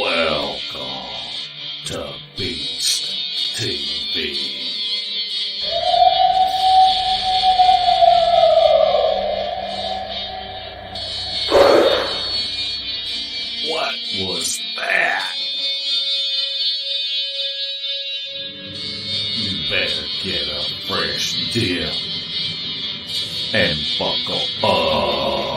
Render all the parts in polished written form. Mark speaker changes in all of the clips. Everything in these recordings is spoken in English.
Speaker 1: Welcome to Beast TV. What was that? You better get a fresh dip and buckle up.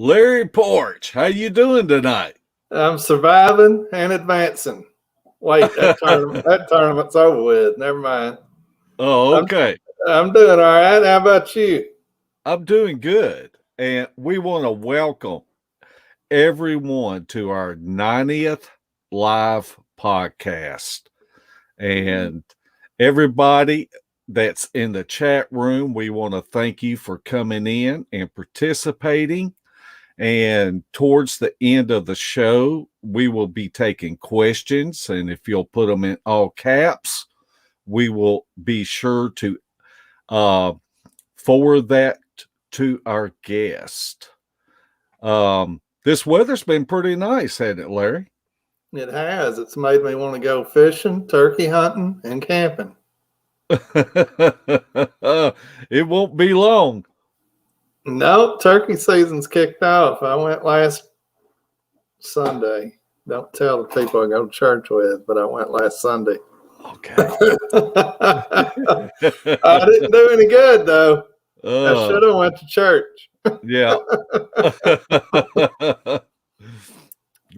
Speaker 1: Larry Porch, how you doing tonight?
Speaker 2: I'm surviving and advancing. Wait, that tournament's over with. Never mind.
Speaker 1: Oh, okay.
Speaker 2: I'm doing all right. How about you?
Speaker 1: I'm doing good. And we want to welcome everyone to our 90th live podcast. And everybody that's in the chat room, we want to thank you for coming in and participating. And towards the end of the show, we will be taking questions. And if you'll put them in all caps, we will be sure to forward that to our guest. This weather's been pretty nice, hasn't it, Larry?
Speaker 2: It has. It's made me want to go fishing, turkey hunting, and camping.
Speaker 1: It won't be long.
Speaker 2: No, turkey season's kicked off. I went last Sunday. Don't tell the people I go to church with, but I went last Sunday.
Speaker 1: Okay.
Speaker 2: I didn't do any good, though. I should have went to church.
Speaker 1: Yeah.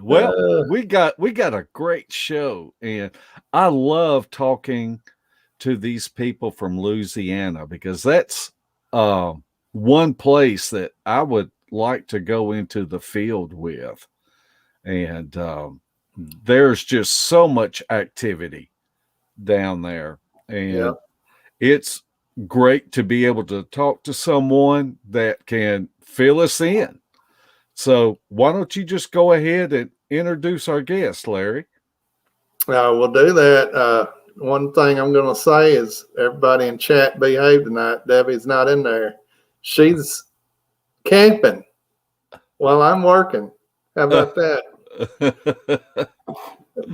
Speaker 1: Well, we got a great show, and I love talking to these people from Louisiana because that's one place that I would like to go into the field with. And there's just so much activity down there. And it's great to be able to talk to someone that can fill us in. So why don't you just go ahead and introduce our guest, Larry?
Speaker 2: We'll do that. One thing I'm going to say is everybody in chat behave tonight. Debbie's not in there. She's camping while I'm working. How about that?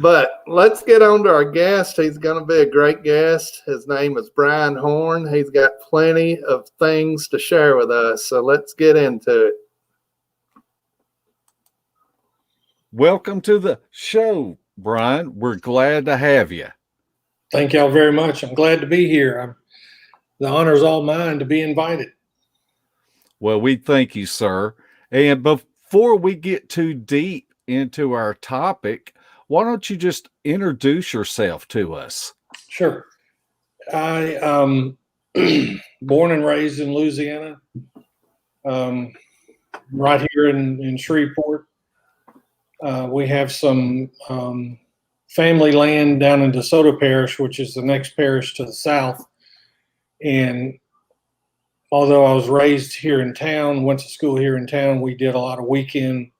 Speaker 2: But let's get on to our guest. He's going to be a great guest. His name is Brian Horn. He's got plenty of things to share with us. So let's get into it.
Speaker 1: Welcome to the show, Brian. We're glad to have you.
Speaker 3: Thank y'all very much. I'm glad to be here. The honor's all mine to be invited.
Speaker 1: Well, we thank you, sir. And before we get too deep into our topic, why don't you just introduce yourself to us?
Speaker 3: Sure. I born and raised in Louisiana, right here in Shreveport. We have some family land down in DeSoto Parish, which is the next parish to the south. And although I was raised here in town, went to school here in town, we did a lot of weekend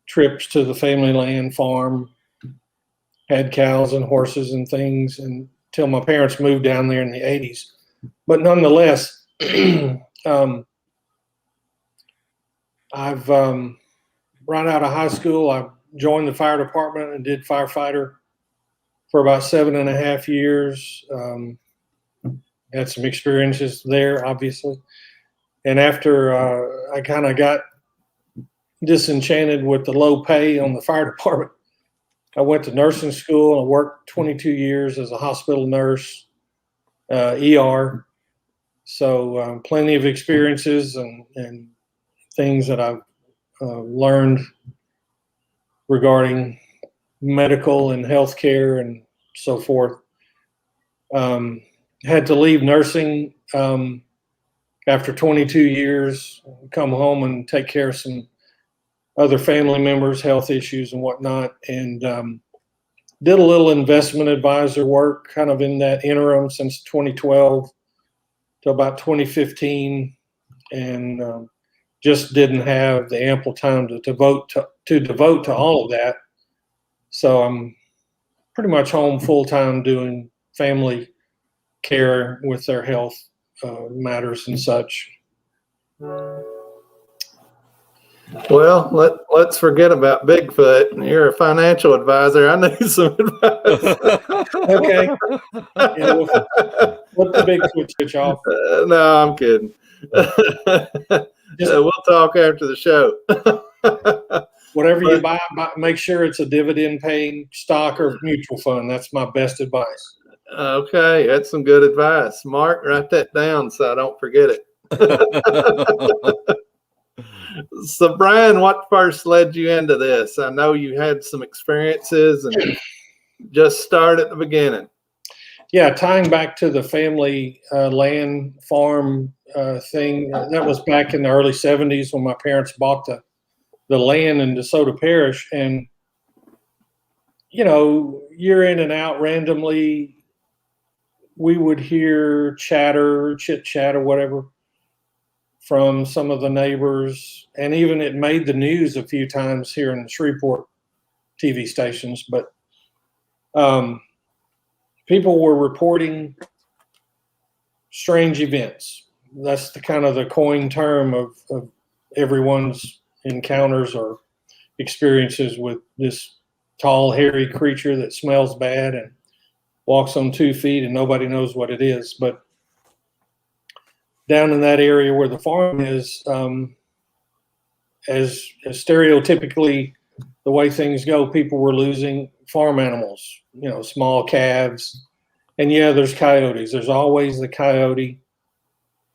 Speaker 3: trips to the family land farm, had cows and horses and things until my parents moved down there in the 80s. But nonetheless, I've right out of high school, I joined the fire department and did firefighter for about 7.5 years. Had some experiences there, obviously. And after I kind of got disenchanted with the low pay on the fire department, I went to nursing school and I worked 22 years as a hospital nurse, ER. So plenty of experiences and things that I've learned regarding medical and healthcare and so forth. Had to leave nursing after 22 years, come home and take care of some other family members, health issues and whatnot, and did a little investment advisor work kind of in that interim since 2012. till about 2015, and just didn't have the ample time to devote to all of that. So I'm pretty much home full time doing family care with their health matters and such.
Speaker 2: Well, let's forget about Bigfoot. You're a financial advisor. I need some advice.
Speaker 3: Okay. Yeah, we'll flip the Bigfoot switch off.
Speaker 2: No, I'm kidding. We'll talk after the show.
Speaker 3: Whatever you buy, make sure it's a dividend-paying stock or mutual fund. That's my best advice.
Speaker 2: Okay, that's some good advice. Mark, write that down so I don't forget it. So, Brian, what first led you into this? I know you had some experiences and just start at the beginning.
Speaker 3: Yeah, tying back to the family land farm thing, that was back in the early 70s when my parents bought the land in DeSoto Parish. And, you know, year in and out randomly, we would hear chit chat or whatever from some of the neighbors. And even it made the news a few times here in the Shreveport TV stations. But people were reporting strange events. That's the kind of the coined term of everyone's encounters or experiences with this tall, hairy creature that smells bad and walks on 2 feet and nobody knows what it is. But down in that area where the farm is, as stereotypically the way things go, people were losing farm animals, you know, small calves. And yeah, there's coyotes. There's always the coyote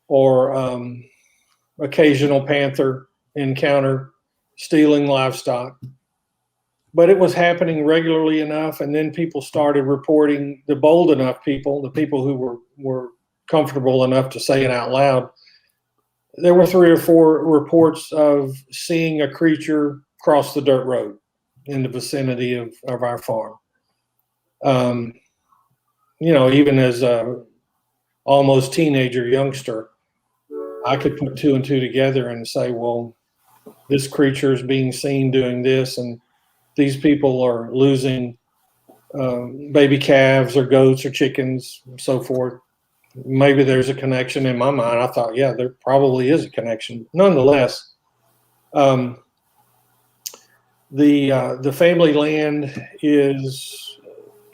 Speaker 3: or occasional panther encounter stealing livestock. But it was happening regularly enough, and then people started reporting, the bold enough people, the people who were comfortable enough to say it out loud. There were 3 or 4 reports of seeing a creature cross the dirt road in the vicinity of our farm. You know, even as a almost teenager youngster, I could put 2 and 2 together and say, well, this creature is being seen doing this, and these people are losing baby calves or goats or chickens and so forth. Maybe there's a connection. In my mind, I thought, yeah, there probably is a connection. Nonetheless, the family land is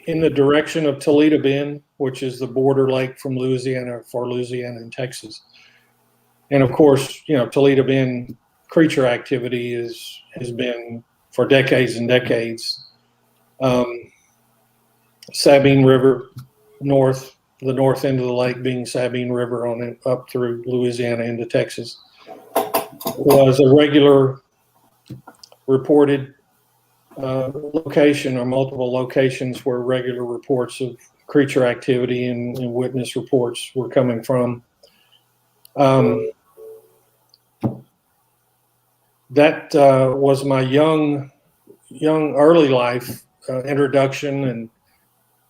Speaker 3: in the direction of Toledo Bend, which is the border lake from Louisiana for Louisiana and Texas. And of course, you know, Toledo Bend creature activity has been for decades and decades. Sabine River north, the north end of the lake being Sabine River on it up through Louisiana into Texas, was a regular reported location or multiple locations where regular reports of creature activity and witness reports were coming from. That was my young early life introduction and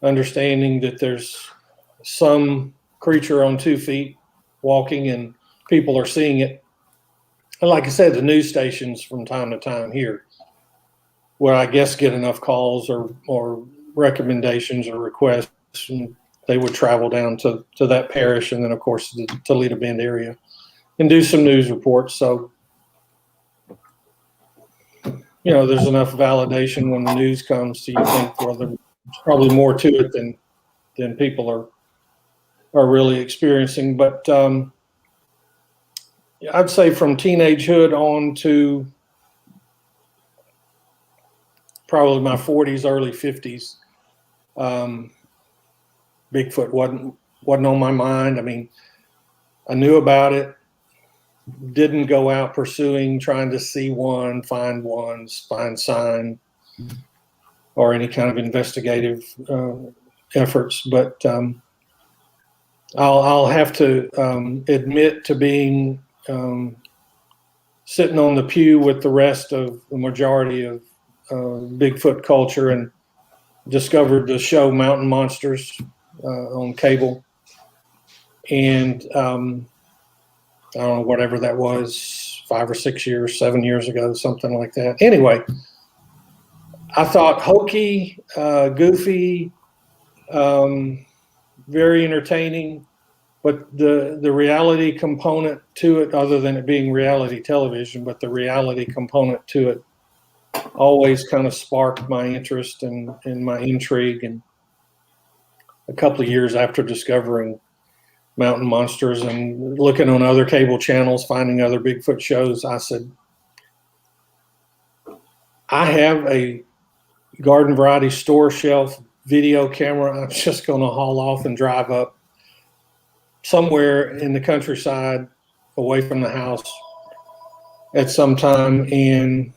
Speaker 3: understanding that there's some creature on 2 feet walking and people are seeing it. And like I said, the news stations from time to time here, where I guess get enough calls or recommendations or requests, and they would travel down to that parish and then of course the Toledo Bend area and do some news reports. So, you know, there's enough validation when the news comes to you think, well, there's probably more to it than people are really experiencing. But I'd say from teenagehood on to probably my 40s, early 50s, Bigfoot wasn't on my mind. I mean, I knew about it, didn't go out pursuing, trying to see one, find sign, or any kind of investigative efforts. But I'll have to admit to being sitting on the pew with the rest of the majority of Bigfoot culture and discovered the show Mountain Monsters on cable. And I don't know, whatever that was, 5 or 6 years, 7 years ago, something like that. Anyway, I thought hokey, goofy, very entertaining, but the reality component to it, other than it being reality television, but the reality component to it always kind of sparked my interest and my intrigue. And a couple of years after discovering mountain monsters and looking on other cable channels, finding other Bigfoot shows, I said, I have a garden variety store shelf video camera. I'm just going to haul off and drive up somewhere in the countryside away from the house at some time and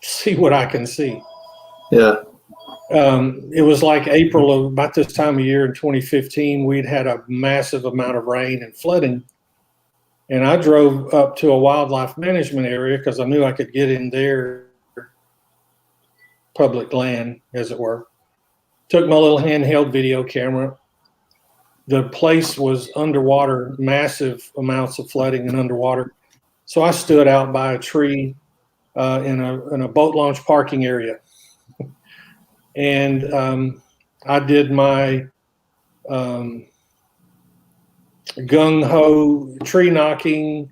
Speaker 3: see what I can see.
Speaker 2: Yeah.
Speaker 3: It was like April of about this time of year in 2015. We'd had a massive amount of rain and flooding. And I drove up to a wildlife management area because I knew I could get in their public land, as it were. Took my little handheld video camera. The place was underwater, massive amounts of flooding and underwater. So I stood out by a tree in a boat launch parking area. And I did my gung-ho tree knocking,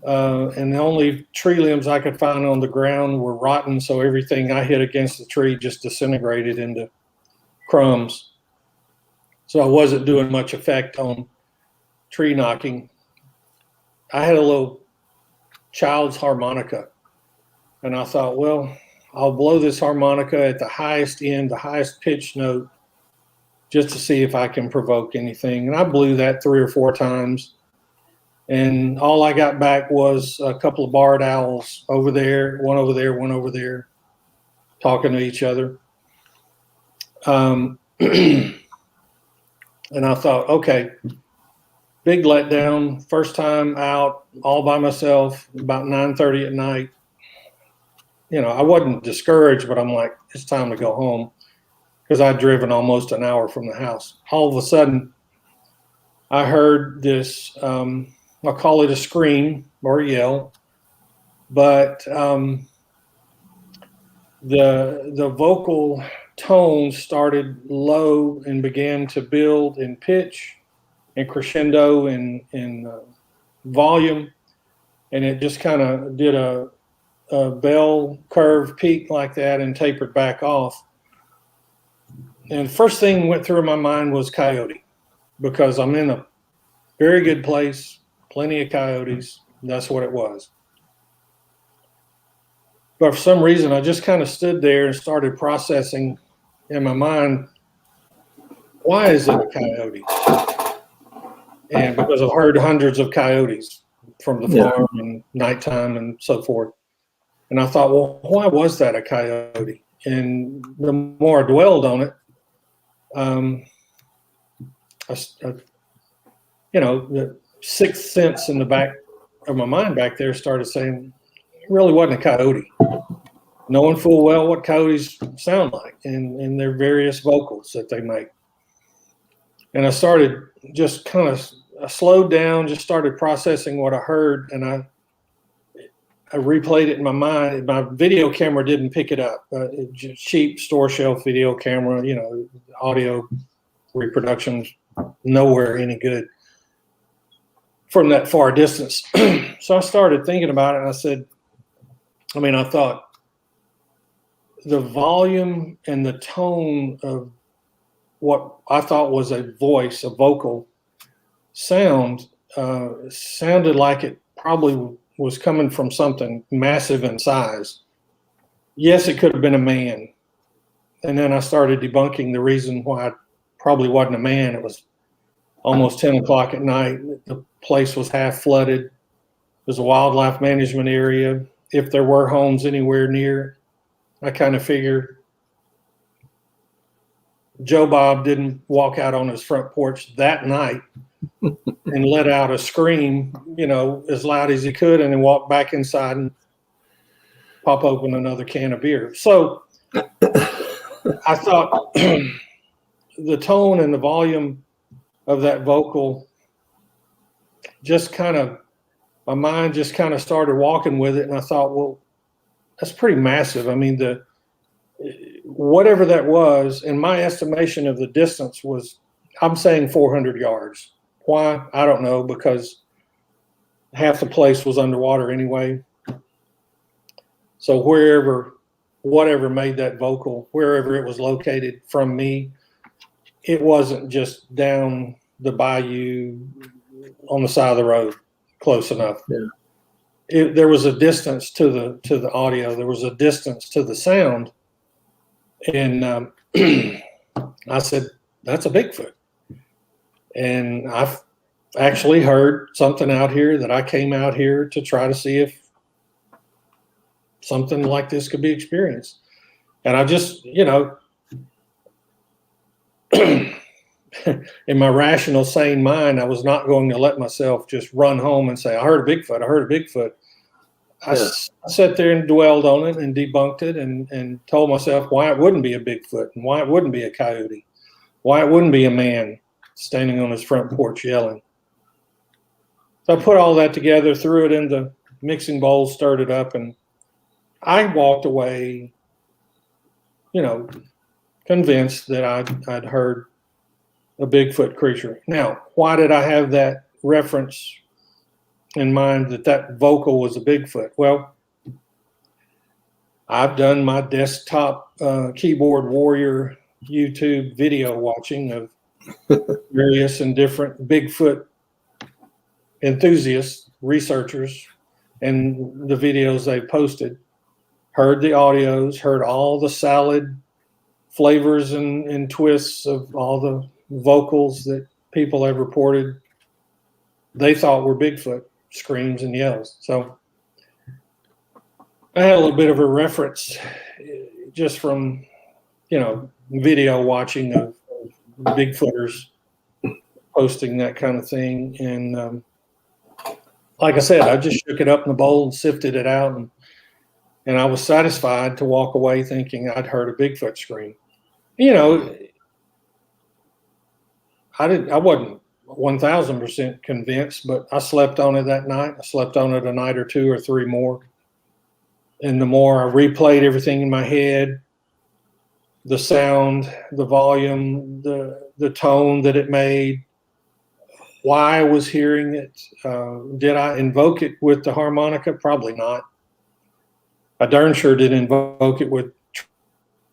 Speaker 3: and the only tree limbs I could find on the ground were rotten, so everything I hit against the tree just disintegrated into crumbs. So I wasn't doing much effect on tree knocking. I had a little child's harmonica, and I thought, well, I'll blow this harmonica at the highest end, the highest pitch note, just to see if I can provoke anything. And I blew that 3 or 4 times. And all I got back was a couple of barred owls over there, one over there, one over there, talking to each other. And I thought, okay, big letdown. First time out all by myself, about 9:30 at night. You know, I wasn't discouraged, but I'm like, it's time to go home because I'd driven almost an hour from the house. All of a sudden, I heard this, I'll call it a scream or a yell, but the vocal tone started low and began to build in pitch and crescendo in volume, and it just kind of did a bell curve peak like that and tapered back off. And the first thing went through my mind was coyote, because I'm in a very good place, plenty of coyotes. That's what it was. But for some reason, I just kind of stood there and started processing in my mind, why is it a coyote? And because I've heard hundreds of coyotes from the farm and nighttime and so forth. And I thought, well, why was that a coyote? And the more I dwelled on it, the sixth sense in the back of my mind back there started saying, it really wasn't a coyote. Knowing full well what coyotes sound like and their various vocals that they make. And I started just kind of, I slowed down, just started processing what I heard, and I replayed it in my mind. My video camera didn't pick it up. Cheap store shelf video camera, audio reproductions, nowhere any good from that far distance. So I started thinking about it, and I thought the volume and the tone of what I thought was a voice, a vocal sound, sounded like it probably was coming from something massive in size. Yes, it could have been a man. And then I started debunking the reason why it probably wasn't a man. It was almost 10 o'clock at night. The place was half flooded. It was a wildlife management area. If there were homes anywhere near, I kind of figured Joe Bob didn't walk out on his front porch that night and let out a scream, as loud as he could, and then walk back inside and pop open another can of beer. So I thought the tone and the volume of that vocal, my mind just kind of started walking with it. And I thought, well, that's pretty massive. I mean, whatever that was, and my estimation of the distance was, I'm saying 400 yards. Why? I don't know, because half the place was underwater anyway. So whatever made that vocal, wherever it was located from me, it wasn't just down the bayou on the side of the road close enough.
Speaker 2: Yeah.
Speaker 3: There was a distance to the audio. There was a distance to the sound. And I said, that's a Bigfoot. And I've actually heard something out here that I came out here to try to see if something like this could be experienced. And I just, in my rational, sane mind, I was not going to let myself just run home and say, I heard a Bigfoot. I heard a Bigfoot. I sat there and dwelled on it and debunked it and told myself why it wouldn't be a Bigfoot and why it wouldn't be a coyote, why it wouldn't be a man standing on his front porch yelling. So I put all that together, threw it in the mixing bowl, stirred it up, and I walked away, convinced that I'd heard a Bigfoot creature. Now, why did I have that reference in mind that vocal was a Bigfoot? Well, I've done my desktop keyboard warrior YouTube video watching of various and different Bigfoot enthusiasts, researchers, and the videos they posted. Heard the audios, heard all the salad flavors and twists of all the vocals that people have reported they thought were Bigfoot screams and yells. So I had a little bit of a reference just from, video watching of Bigfooters posting that kind of thing. And like I said, I just shook it up in the bowl and sifted it out. And I was satisfied to walk away thinking I'd heard a Bigfoot scream. I wasn't 1,000% convinced, but I slept on it that night. I slept on it a night or two or three more. And the more I replayed everything in my head, the sound, the volume, the tone that it made, why I was hearing it, did I invoke it with the harmonica? Probably not. I darn sure did invoke it with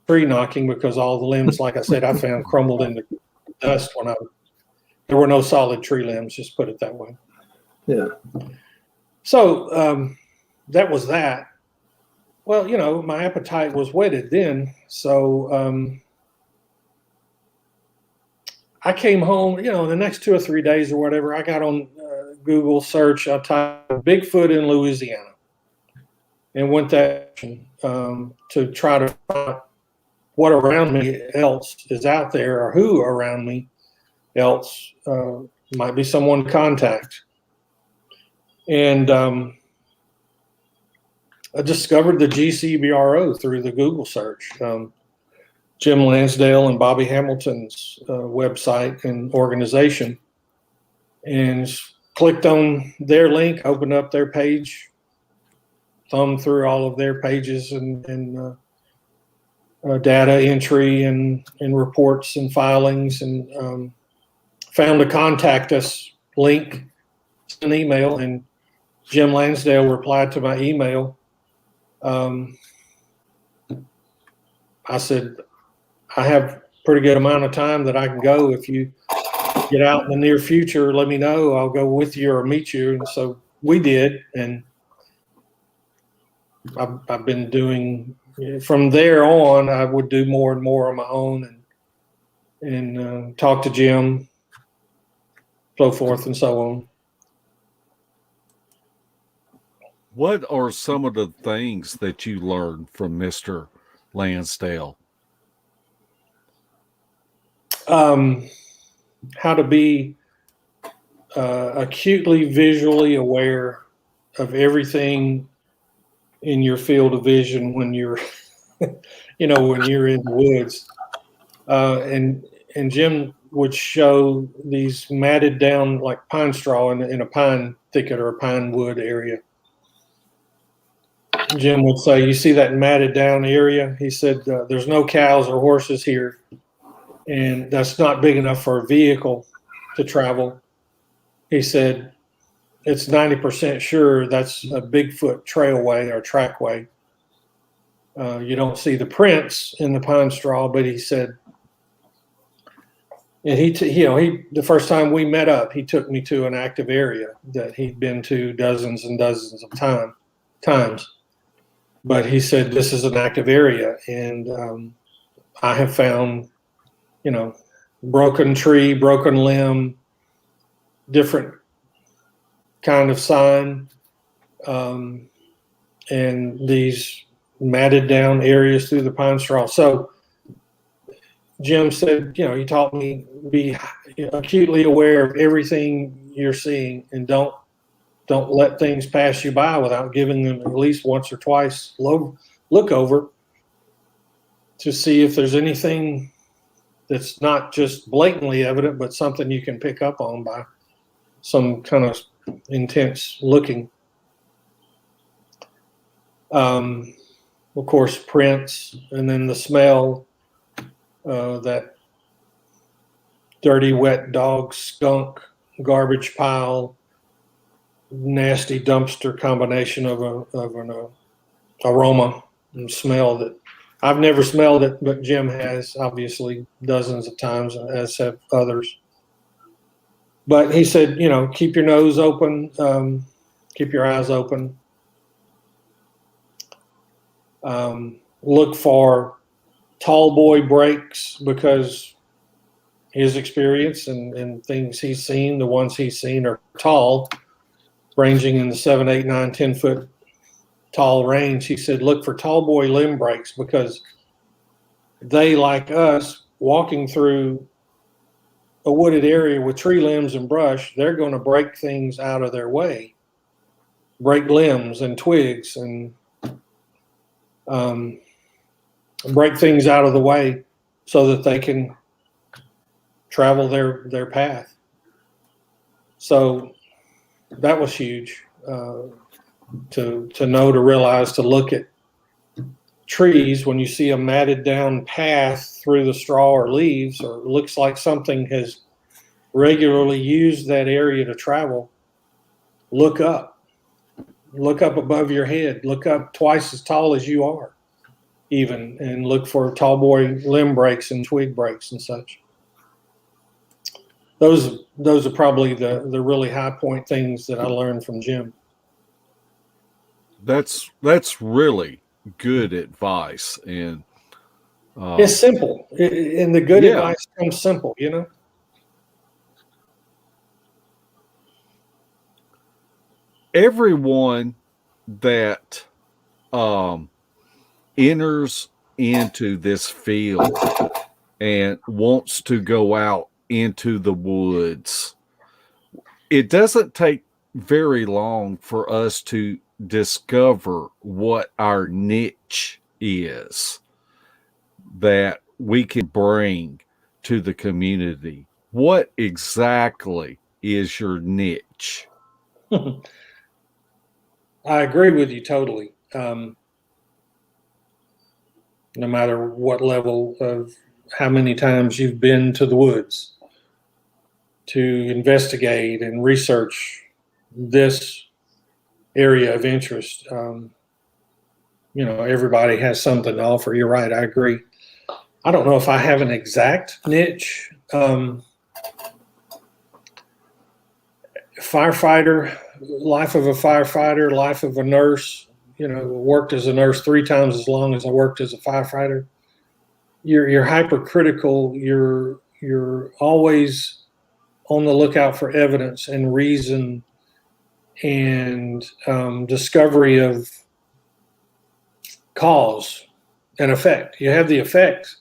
Speaker 3: tree knocking, because all the limbs, like I said, I found crumbled into dust there were no solid tree limbs, just put it that way.
Speaker 2: Yeah.
Speaker 3: So that was that. Well, my appetite was whetted then. So I came home, the next 2 or 3 days or whatever, I got on Google search, I typed Bigfoot in Louisiana and went that to try to find what around me else is out there, or who around me else might be someone to contact. And I discovered the GCBRO through the Google search. Jim Lansdale and Bobby Hamilton's website and organization, and clicked on their link, opened up their page, thumbed through all of their pages and data entry and reports and filings, and found a contact us link, an email, and Jim Lansdale replied to my email. I said, I have a pretty good amount of time that I can go. If you get out in the near future, let me know. I'll go with you or meet you. And so we did. And I've been doing, from there on, I would do more and more on my own and talk to Jim, so forth and so on.
Speaker 1: What are some of the things that you learned from Mr. Lansdale?
Speaker 3: How to be acutely visually aware of everything in your field of vision when you're, when you're in the woods. And and Jim would show these matted down like pine straw in a pine thicket or a pine wood area. Jim would say, "You see that matted down area?" He said, "There's no cows or horses here, and that's not big enough for a vehicle to travel." He said, "It's 90% sure that's a Bigfoot trailway or trackway. You don't see the prints in the pine straw," but he said, and the first time we met up, he took me to an active area that he'd been to dozens and dozens of times. But he said, "This is an active area, and I have found, broken tree, broken limb, different kind of sign, and these matted down areas through the pine straw." So Jim said, he taught me be acutely aware of everything you're seeing, and don't let things pass you by without giving them at least once or twice look over to see if there's anything that's not just blatantly evident, but something you can pick up on by some kind of intense looking. Of course, prints, and then the smell, that dirty, wet dog, skunk, garbage pile, nasty dumpster combination of an aroma and smell that I've never smelled it, but Jim has, obviously, dozens of times, as have others. But he said, keep your nose open, keep your eyes open. Look for tall boy breaks, because his experience and things he's seen, the ones he's seen are tall, ranging in the 7, 8, 9, 10 foot tall range. He said, look for tall boy limb breaks, because they, like us, walking through a wooded area with tree limbs and brush, they're going to break things out of their way, break limbs and twigs, and break things out of the way so that they can travel their path. So that was huge, to know, to realize, to look at trees when you see a matted down path through the straw or leaves, or looks like something has regularly used that area to travel. Look up above your head, look up twice as tall as you are even, and look for tall boy limb breaks and twig breaks and such. Those are probably the really high point things that I learned from Jim.
Speaker 1: That's really good advice, and
Speaker 3: it's simple, and the good advice comes simple,
Speaker 1: Everyone that enters into this field and wants to go out into the woods, it doesn't take very long for us to discover what our niche is that we can bring to the community. What exactly is your niche?
Speaker 3: I agree with you totally. No matter what level of how many times you've been to the woods to investigate and research this area of interest, everybody has something to offer. You're right. I agree. I don't know if I have an exact niche. Firefighter, life of a firefighter, life of a nurse, worked as a nurse 3 times as long as I worked as a firefighter. You're hypercritical. You're always on the lookout for evidence and reason and discovery of cause and effect. You have the effect,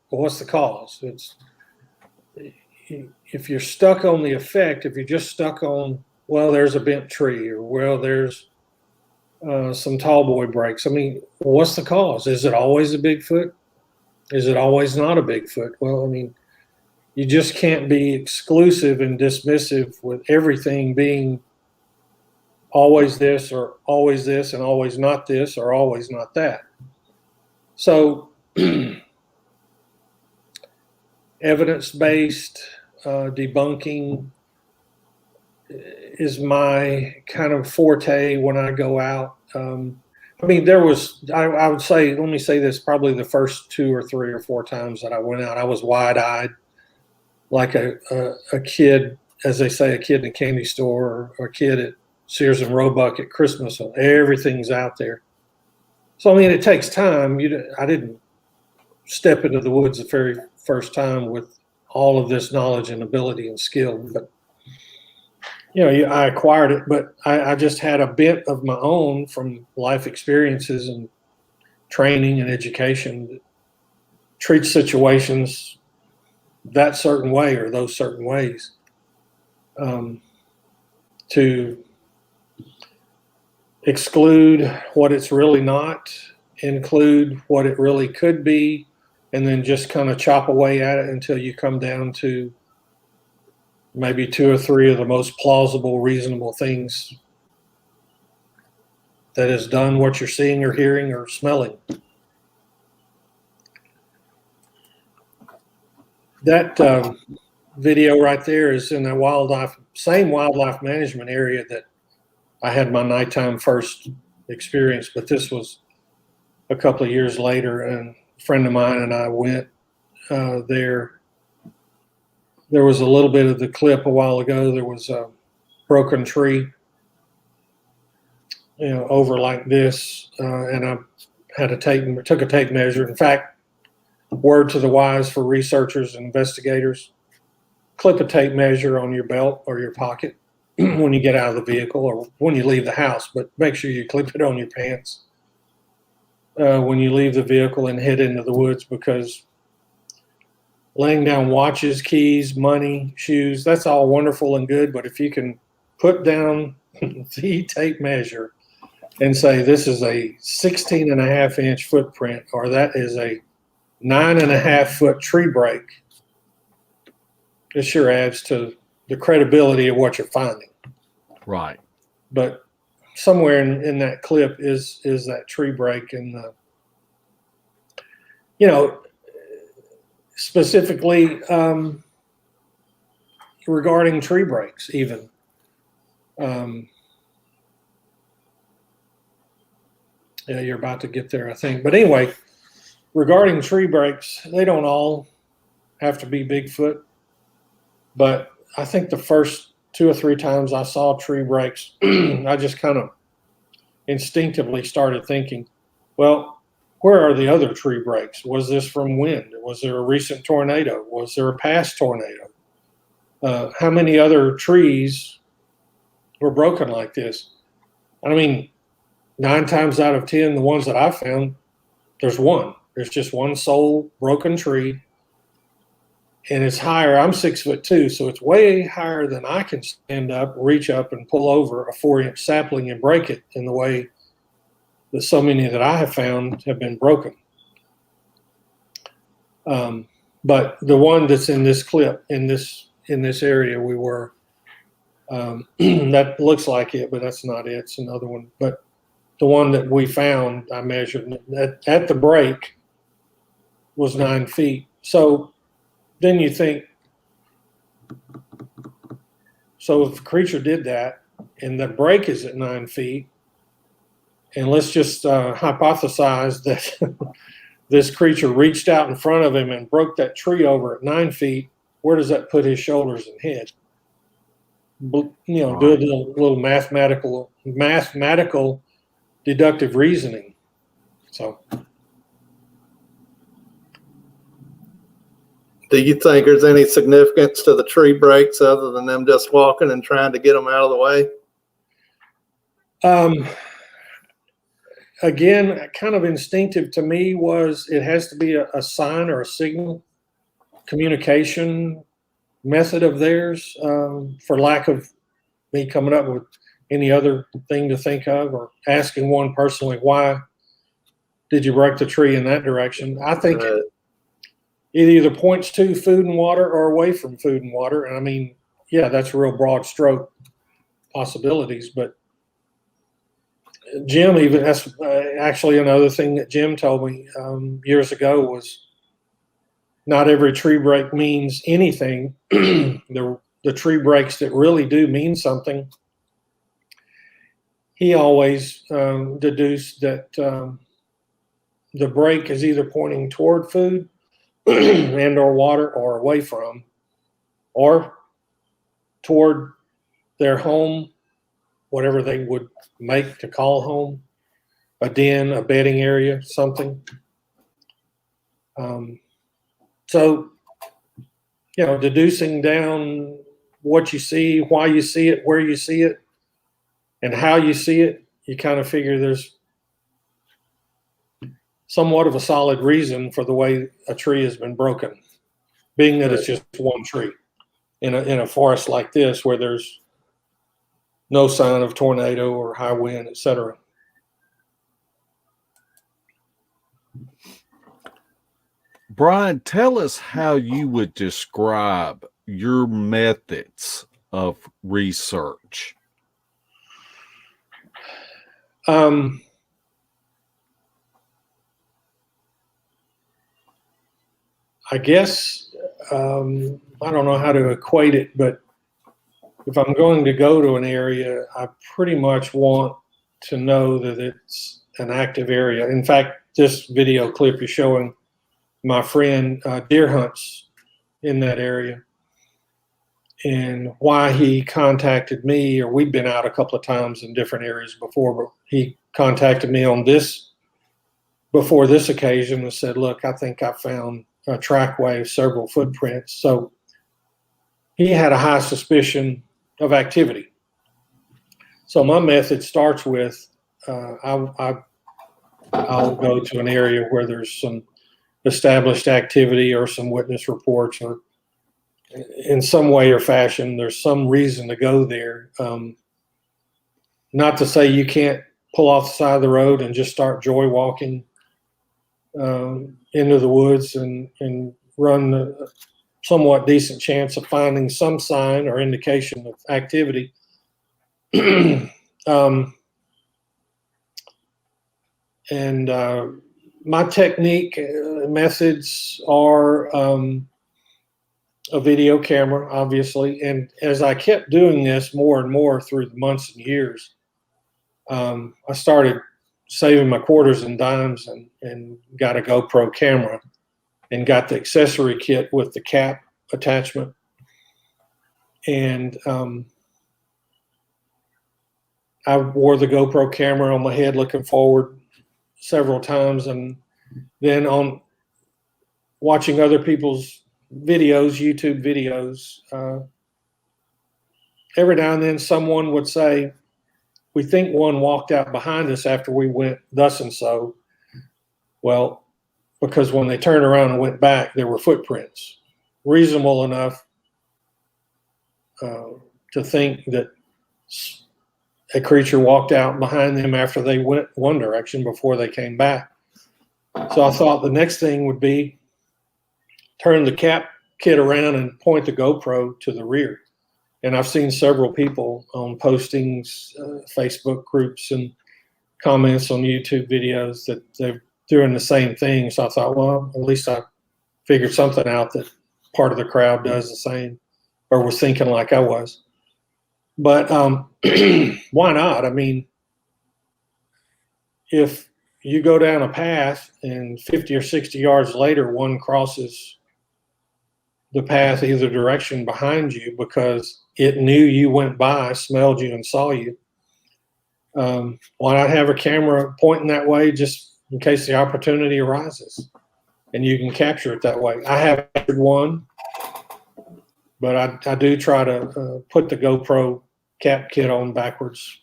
Speaker 3: but what's the cause? If you're stuck on the effect, if you're just stuck on, well, there's a bent tree, or well, there's some tall boy breaks. I mean, what's the cause? Is it always a Bigfoot? Is it always not a Bigfoot? Well, I mean, you just can't be exclusive and dismissive with everything being always this or always this and always not this or always not that. So evidence-based debunking is my kind of forte when I go out. I mean, I would say, let me say this, probably the first 2 or 3 or 4 times that I went out, I was wide-eyed, like a kid, as they say, a kid in a candy store or a kid at Sears and Roebuck at Christmas. So everything's out there. So, I mean, it takes time. I didn't step into the woods the very first time with all of this knowledge and ability and skill, but I acquired it, but I just had a bit of my own from life experiences and training and education that treats situations that certain way or those certain ways, to exclude what it's really not, include what it really could be, and then just kind of chop away at it until you come down to maybe 2 or 3 of the most plausible, reasonable things that has done what you're seeing or hearing or smelling. That video right there is in the same wildlife management area that I had my nighttime first experience, but this was a couple of years later, and a friend of mine and I went there. There was a little bit of the clip a while ago. There was a broken tree, over like this, and I took a tape measure. In fact, word to the wise for researchers and investigators: clip a tape measure on your belt or your pocket when you get out of the vehicle or when you leave the house, but make sure you clip it on your pants when you leave the vehicle and head into the woods, because laying down watches, keys, money, shoes, that's all wonderful and good, but if you can put down the tape measure and say this is a 16.5-inch footprint, or that is a 9.5-foot tree break, it sure adds to the credibility of what you're finding.
Speaker 1: Right.
Speaker 3: But somewhere in that clip is that tree break, and specifically regarding tree breaks, even. You're about to get there, I think. But anyway, regarding tree breaks, they don't all have to be Bigfoot. But I think the first 2 or 3 times I saw tree breaks, I just kind of instinctively started thinking, well, where are the other tree breaks? Was this from wind? Was there a recent tornado? Was there a past tornado? How many other trees were broken like this? I mean, 9 times out of 10, the ones that I found, there's one. There's just one sole broken tree, and it's higher. I'm 6'2", so it's way higher than I can stand up, reach up, and pull over a 4-inch sapling and break it in the way that so many that I have found have been broken. But the one that's in this clip, in this area we were, that looks like it, but that's not it. It's another one. But the one that we found, I measured at the break, was 9 feet. So then you think, so if the creature did that and the break is at 9 feet, and let's just hypothesize that this creature reached out in front of him and broke that tree over at 9 feet, where does that put his shoulders and head? Do a little mathematical deductive reasoning. So,
Speaker 2: do you think there's any significance to the tree breaks other than them just walking and trying to get them out of the way?
Speaker 3: Again, kind of instinctive to me was it has to be a sign or a signal, communication method of theirs, for lack of me coming up with any other thing to think of, or asking one personally, why did you break the tree in that direction? I think it either points to food and water or away from food and water. And I mean, yeah, that's a real broad stroke possibilities, but Jim, even that's actually another thing that Jim told me years ago was not every tree break means anything. The tree breaks that really do mean something, he always deduced that the break is either pointing toward food and or water, or away from, or toward their home, whatever they would make to call home, a den, a bedding area, something. So, you know, deducing down what you see, why you see it, where you see it, and how you see it, you kind of figure there's somewhat of a solid reason for the way a tree has been broken, being that it's just one tree in a forest like this where there's no sign of tornado or high wind, etc.
Speaker 1: Brian, tell us how you would describe your methods of research.
Speaker 3: I guess I don't know how to equate it, but if I'm going to go to an area, I pretty much want to know that it's an active area. In fact, this video clip is showing my friend deer hunts in that area, and why he contacted me, or we'd been out a couple of times in different areas before, but he contacted me on this before this occasion and said, look, I think I found a trackway of several footprints. So he had a high suspicion of activity. So my method starts with I'll go to an area where there's some established activity or some witness reports, or in some way or fashion there's some reason to go there. Not to say you can't pull off the side of the road and just start joy walking into the woods and run a somewhat decent chance of finding some sign or indication of activity. My technique methods are a video camera, obviously. And as I kept doing this more and more through the months and years, I started saving my quarters and dimes and got a GoPro camera and got the accessory kit with the cap attachment. And I wore the GoPro camera on my head looking forward several times, and then on watching other people's videos, YouTube videos, every now and then someone would say, we think one walked out behind us after we went thus and so. Well, because when they turned around and went back, there were footprints. Reasonable enough to think that a creature walked out behind them after they went one direction before they came back. So I thought the next thing would be turn the cap kit around and point the GoPro to the rear. And I've seen several people on postings, Facebook groups, and comments on YouTube videos that they're doing the same thing. So I thought, well, at least I figured something out that part of the crowd does the same, or was thinking like I was. But why not? I mean, if you go down a path and 50 or 60 yards later, one crosses the path either direction behind you because it knew you went by, smelled you, and saw you, why not have a camera pointing that way just in case the opportunity arises and you can capture it that way? I haven't captured one, but I do try to put the GoPro cap kit on backwards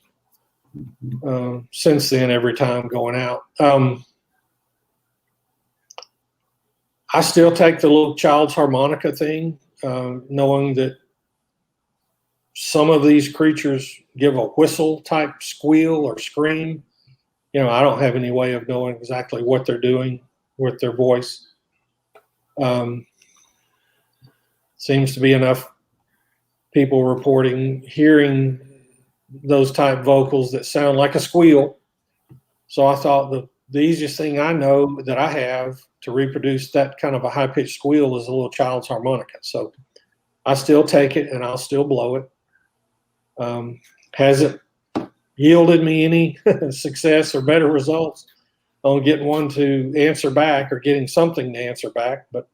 Speaker 3: since then every time going out. I still take the little child's harmonica thing, knowing that some of these creatures give a whistle type squeal or scream. You know, I don't have any way of knowing exactly what they're doing with their voice. Seems to be enough people reporting hearing those type vocals that sound like a squeal. So I thought the easiest thing I know that I have to reproduce that kind of a high-pitched squeal is a little child's harmonica. So I still take it and I'll still blow it. Hasn't yielded me any success or better results on getting one to answer back or getting something to answer back. But,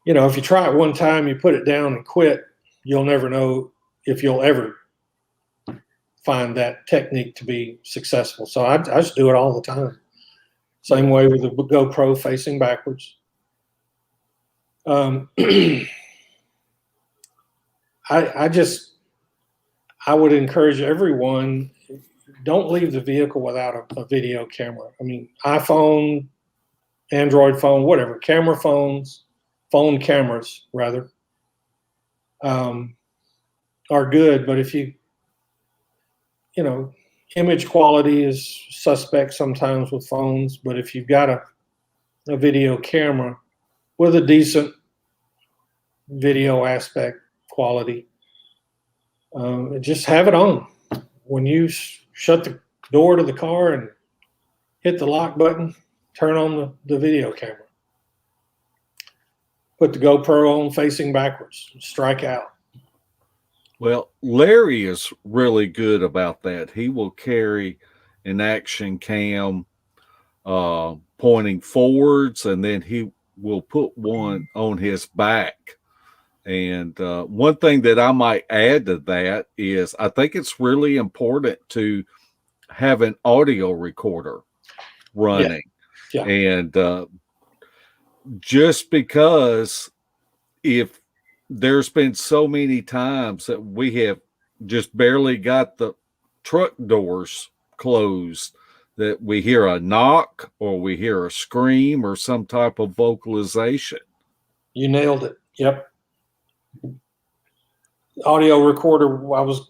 Speaker 3: if you try it one time, you put it down and quit, you'll never know if you'll ever find that technique to be successful. So I just do it all the time. Same way with the GoPro facing backwards. I would encourage everyone, don't leave the vehicle without a video camera. I mean, iPhone, Android phone, whatever, phone cameras rather, are good. But if image quality is suspect sometimes with phones, but if you've got a video camera with a decent video aspect quality, just have it on. When you shut the door to the car and hit the lock button, turn on the video camera. Put the GoPro on facing backwards, strike out.
Speaker 1: Well, Larry is really good about that. He will carry an action cam pointing forwards, and then he will put one on his back. And one thing that I might add to that is I think it's really important to have an audio recorder running.
Speaker 3: Yeah.
Speaker 1: And just because if there's been so many times that we have just barely got the truck doors closed that we hear a knock or we hear a scream or some type of vocalization.
Speaker 3: You nailed it. Yep. Audio recorder,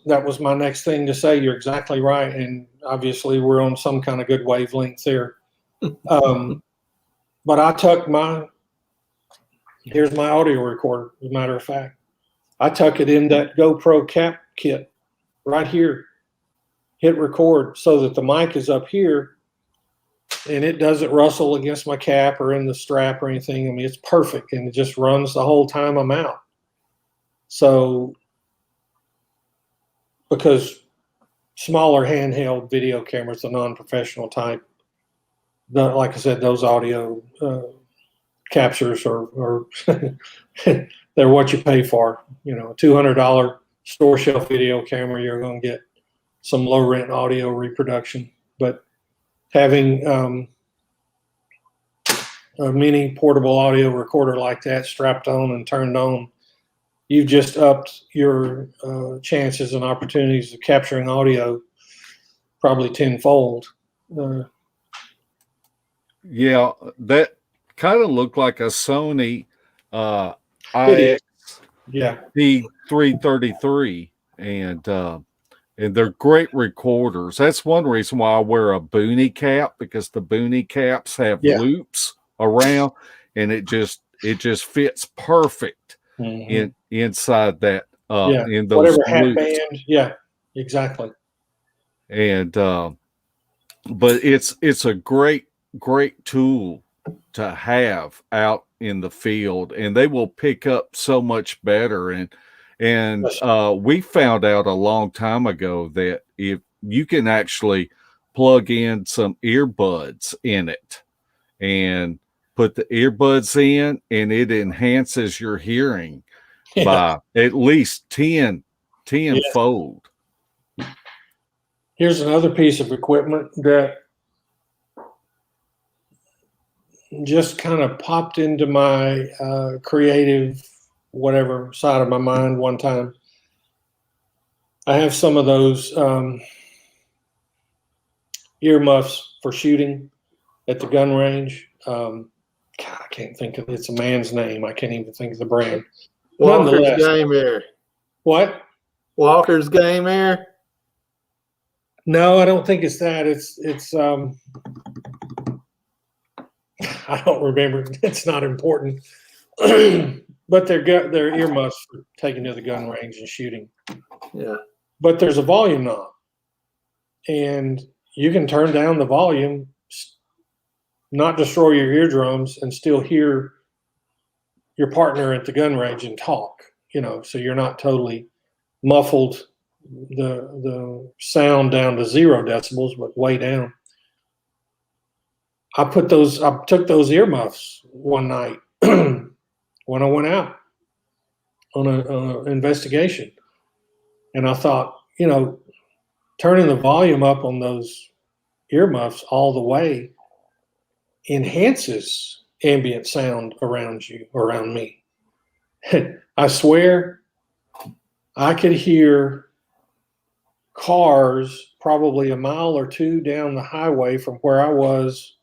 Speaker 3: that was my next thing to say. You're exactly right. And obviously we're on some kind of good wavelength there. But I tuck here's my audio recorder, as a matter of fact. I tuck it in that GoPro cap kit right here. Hit record so that the mic is up here and it doesn't rustle against my cap or in the strap or anything. I mean, it's perfect, and it just runs the whole time I'm out. So, because smaller handheld video cameras, the non-professional type, like I said, those audio captures are they're what you pay for. A $200 store shelf video camera, you're going to get some low rent audio reproduction. But having a mini portable audio recorder like that strapped on and turned on, you've just upped your chances and opportunities of capturing audio probably tenfold.
Speaker 1: Yeah, that kind of looked like a Sony IX P333, and they're great recorders. That's one reason why I wear a boonie cap, because the boonie caps have loops around, and it just fits perfect inside that in those
Speaker 3: whatever hat
Speaker 1: loops.
Speaker 3: band. Yeah, exactly.
Speaker 1: And but it's a great tool to have out in the field, and they will pick up so much better. And we found out a long time ago that if you can actually plug in some earbuds in it and put the earbuds in, and it enhances your hearing by at least 10-fold.
Speaker 3: Here's another piece of equipment that just kind of popped into my creative whatever side of my mind one time. I have some of those earmuffs for shooting at the gun range. God, I can't think of it. It's a man's name. I can't even think of the brand.
Speaker 2: Walker's Game Air.
Speaker 3: What?
Speaker 2: Walker's Game Air?
Speaker 3: No, I don't think it's that. It's I don't remember. It's not important. But they're earmuffs for taking to the gun range and shooting.
Speaker 2: Yeah.
Speaker 3: But there's a volume knob, and you can turn down the volume, not destroy your eardrums, and still hear your partner at the gun range and talk. So you're not totally muffled, the sound down to 0 decibels, but way down. I took those earmuffs one night when I went out on an investigation, and I thought, turning the volume up on those earmuffs all the way enhances ambient sound around me. I swear I could hear cars probably a mile or two down the highway from where I was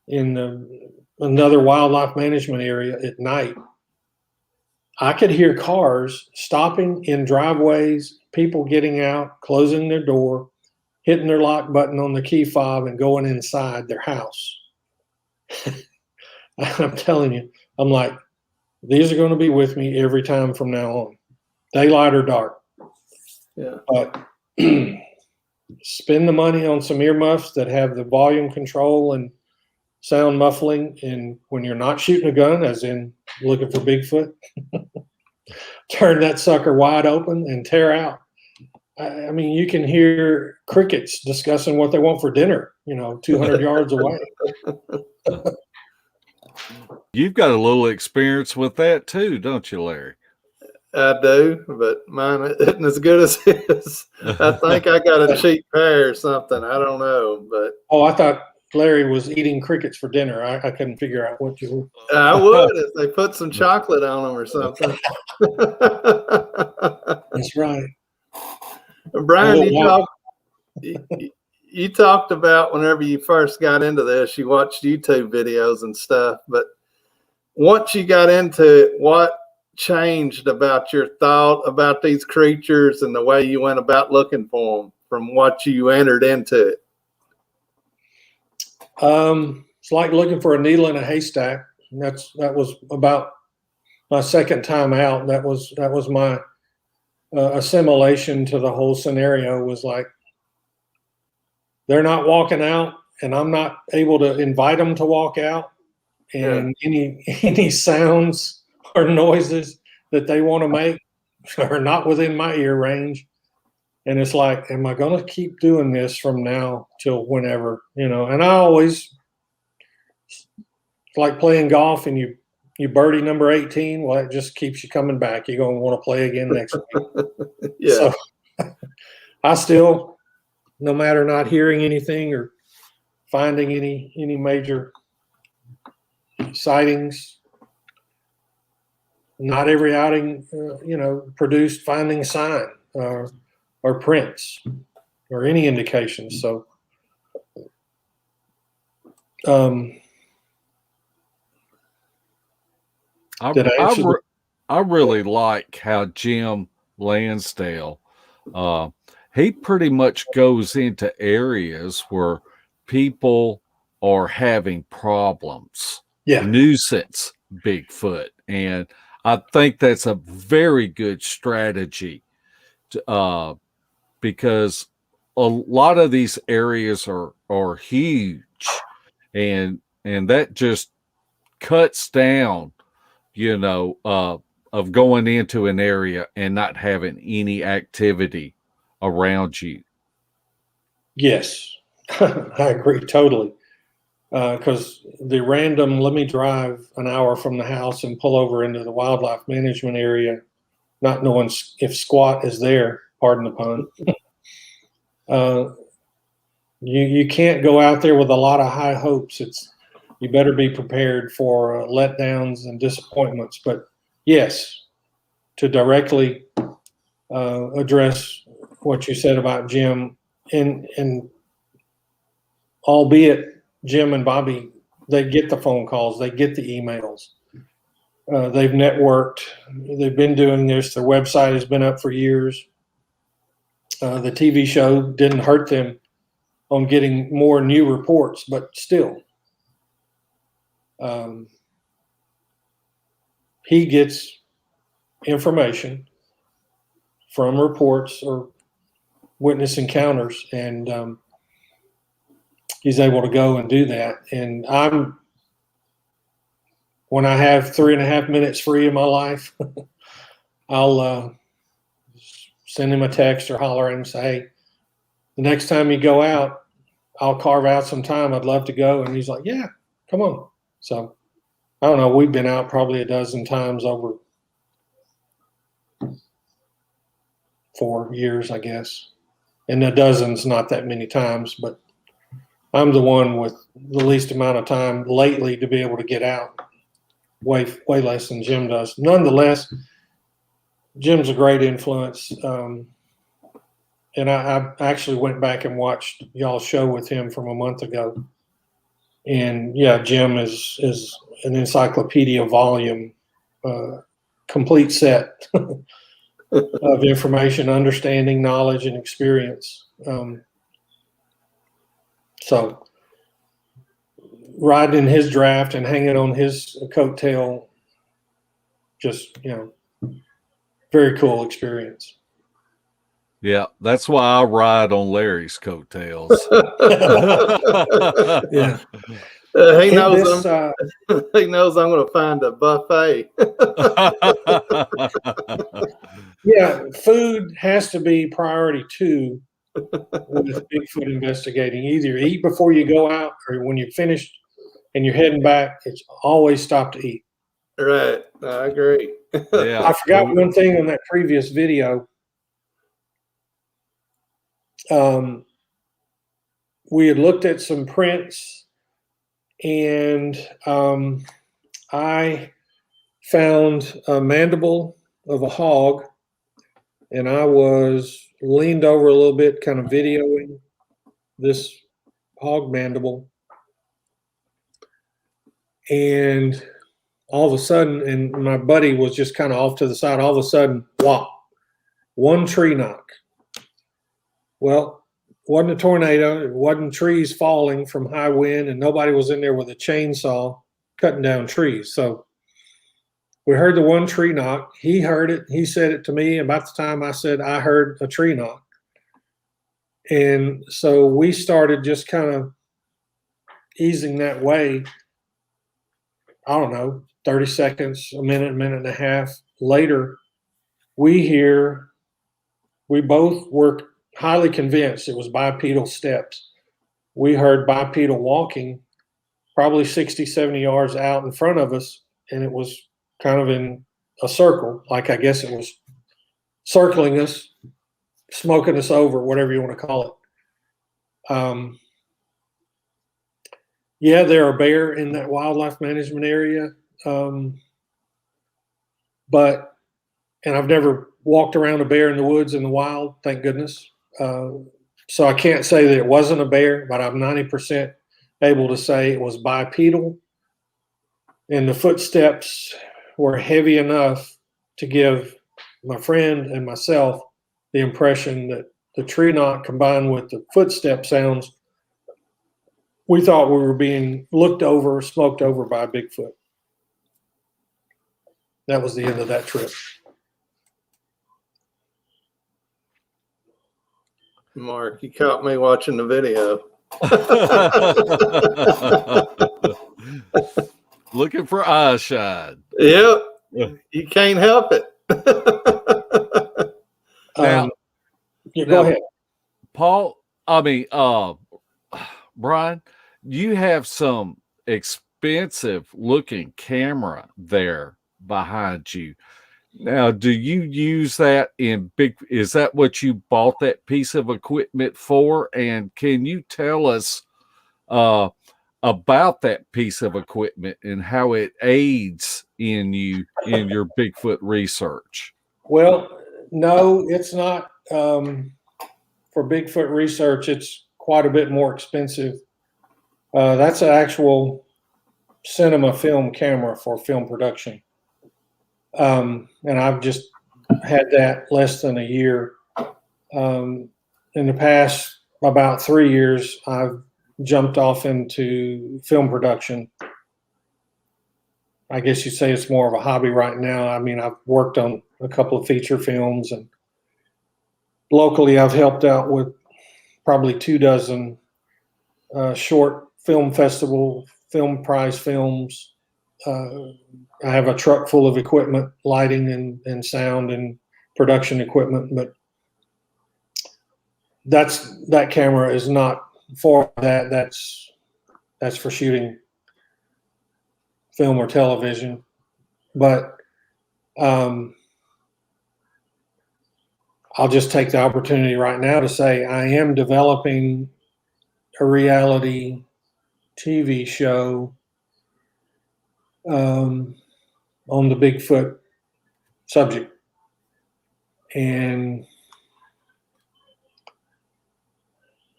Speaker 3: in another wildlife management area at night. I could hear cars stopping in driveways, people getting out, closing their door, hitting their lock button on the key fob, and going inside their house. I'm telling you, I'm like, these are going to be with me every time from now on, daylight or dark.
Speaker 2: Yeah.
Speaker 3: But spend the money on some earmuffs that have the volume control and sound muffling, and when you're not shooting a gun, as in looking for Bigfoot, turn that sucker wide open and tear out. I mean, you can hear crickets discussing what they want for dinner, 200 yards away.
Speaker 1: You've got a little experience with that too, don't you, Larry?
Speaker 2: I do, but mine isn't as good as his. I think I got a cheap pair or something. I don't know, but
Speaker 3: I thought Larry was eating crickets for dinner. I couldn't figure out what you were.
Speaker 2: I would if they put some chocolate on them or something.
Speaker 3: That's right.
Speaker 2: Brian, you talked about whenever you first got into this, you watched YouTube videos and stuff, but once you got into it, what changed about your thought about these creatures and the way you went about looking for them from what you entered into it?
Speaker 3: It's like looking for a needle in a haystack. That was about my second time out. That was my assimilation to the whole scenario. Was like, they're not walking out, and I'm not able to invite them to walk out. And any sounds or noises that they want to make are not within my ear range. And it's like, am I going to keep doing this from now till whenever, And I always, it's like playing golf and you birdie number 18. Well, it just keeps you coming back. You're going to want to play again next week.
Speaker 2: Yeah.
Speaker 3: So I still, no matter not hearing anything or finding any major sightings, not every outing, produced finding sign or prints or any indications. So,
Speaker 1: I really like how Jim Lansdale, he pretty much goes into areas where people are having problems.
Speaker 3: Yeah.
Speaker 1: Nuisance Bigfoot. And I think that's a very good strategy because a lot of these areas are huge, and that just cuts down, of going into an area and not having any activity around you.
Speaker 3: Yes, I agree totally. Because the random, let me drive an hour from the house and pull over into the wildlife management area, not knowing if squat is there, pardon the pun. You can't go out there with a lot of high hopes. You better be prepared for letdowns and disappointments. But yes, to directly address what you said about Jim, and albeit Jim and Bobby, they get the phone calls, they get the emails. They've networked. They've been doing this. Their website has been up for years. The TV show didn't hurt them on getting more new reports, but still, he gets information from reports or witness encounters, and he's able to go and do that. And when I have 3.5 minutes free in my life, I'll send him a text or holler at him and say, hey, the next time you go out, I'll carve out some time. I'd love to go. And he's like, yeah, come on. So I don't know. We've been out probably a dozen times over 4 years, I guess. And a dozen's not that many times, but I'm the one with the least amount of time lately to be able to get out. Way less than Jim does. Nonetheless, Jim's a great influence. And I actually went back and watched y'all's show with him from a month ago. And yeah, Jim is an encyclopedia volume, complete set of information, understanding, knowledge, and experience. So riding in his draft and hanging on his coattail, just, very cool experience.
Speaker 1: Yeah, that's why I ride on Larry's coattails.
Speaker 3: Yeah.
Speaker 2: He knows he knows I'm going to find a buffet.
Speaker 3: Yeah, food has to be priority 2 with Bigfoot investigating. Either eat before you go out, or when you're finished and you're heading back, it's always stop to eat.
Speaker 2: Right, I agree.
Speaker 1: Yeah,
Speaker 3: I forgot one thing on that previous video. We had looked at some prints, and I found a mandible of a hog, and I was leaned over a little bit, kind of videoing this hog mandible. And all of a sudden, and my buddy was just kind of off to the side, all of a sudden, whop, one tree knock. Well, it wasn't a tornado, it wasn't trees falling from high wind, and nobody was in there with a chainsaw cutting down trees. So we heard the one tree knock. He heard it. He said it to me about the time I said I heard a tree knock. And so we started just kind of easing that way. I don't know, 30 seconds, a minute and a half later, we both were highly convinced it was bipedal steps. We heard bipedal walking probably 60, 70 yards out in front of us, and it was kind of in a circle, like I guess it was circling us, smoking us over, whatever you want to call it. Yeah, there are bear in that wildlife management area, and I've never walked around a bear in the woods in the wild, thank goodness. So I can't say that it wasn't a bear, but I'm 90% able to say it was bipedal, and the footsteps were heavy enough to give my friend and myself the impression that the tree knock combined with the footstep sounds, we thought we were being looked over, smoked over by a Bigfoot. That was the end of that trip.
Speaker 2: Mark, you caught me watching the video.
Speaker 1: Looking for eye shine.
Speaker 2: Yep. You can't help it.
Speaker 1: Now,
Speaker 3: go ahead.
Speaker 1: Paul, Brian, you have some expensive looking camera there behind you. Now, do you use that is that what you bought that piece of equipment for? And can you tell us about that piece of equipment and how it aids in your Bigfoot research?
Speaker 3: Well, no, it's not. For Bigfoot research, it's quite a bit more expensive. That's an actual cinema film camera for film production. And I've just had that less than a year. In the past about 3 years, I've jumped off into film production. I guess you'd say it's more of a hobby right now. I mean, I've worked on a couple of feature films, and locally I've helped out with probably 24 short film festival, film prize films. I have a truck full of equipment, lighting and sound and production equipment, but that camera is not for that. That's for shooting film or television. But I'll just take the opportunity right now to say I am developing a reality TV show on the Bigfoot subject. And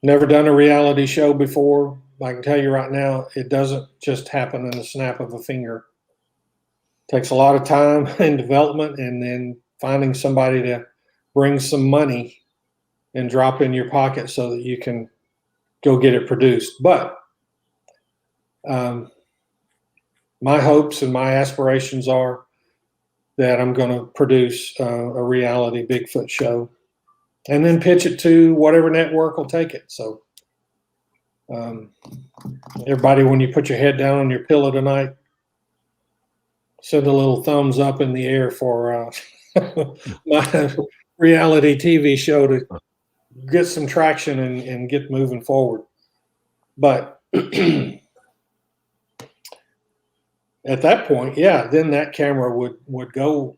Speaker 3: never done a reality show before. I can tell you right now, it doesn't just happen in the snap of a finger. It takes a lot of time and development, and then finding somebody to bring some money and drop in your pocket so that you can go get it produced. But my hopes and my aspirations are that I'm going to produce a reality Bigfoot show and then pitch it to whatever network will take it. So everybody, when you put your head down on your pillow tonight, send a little thumbs up in the air for my reality TV show to get some traction and get moving forward. But at that point, yeah, then that camera would go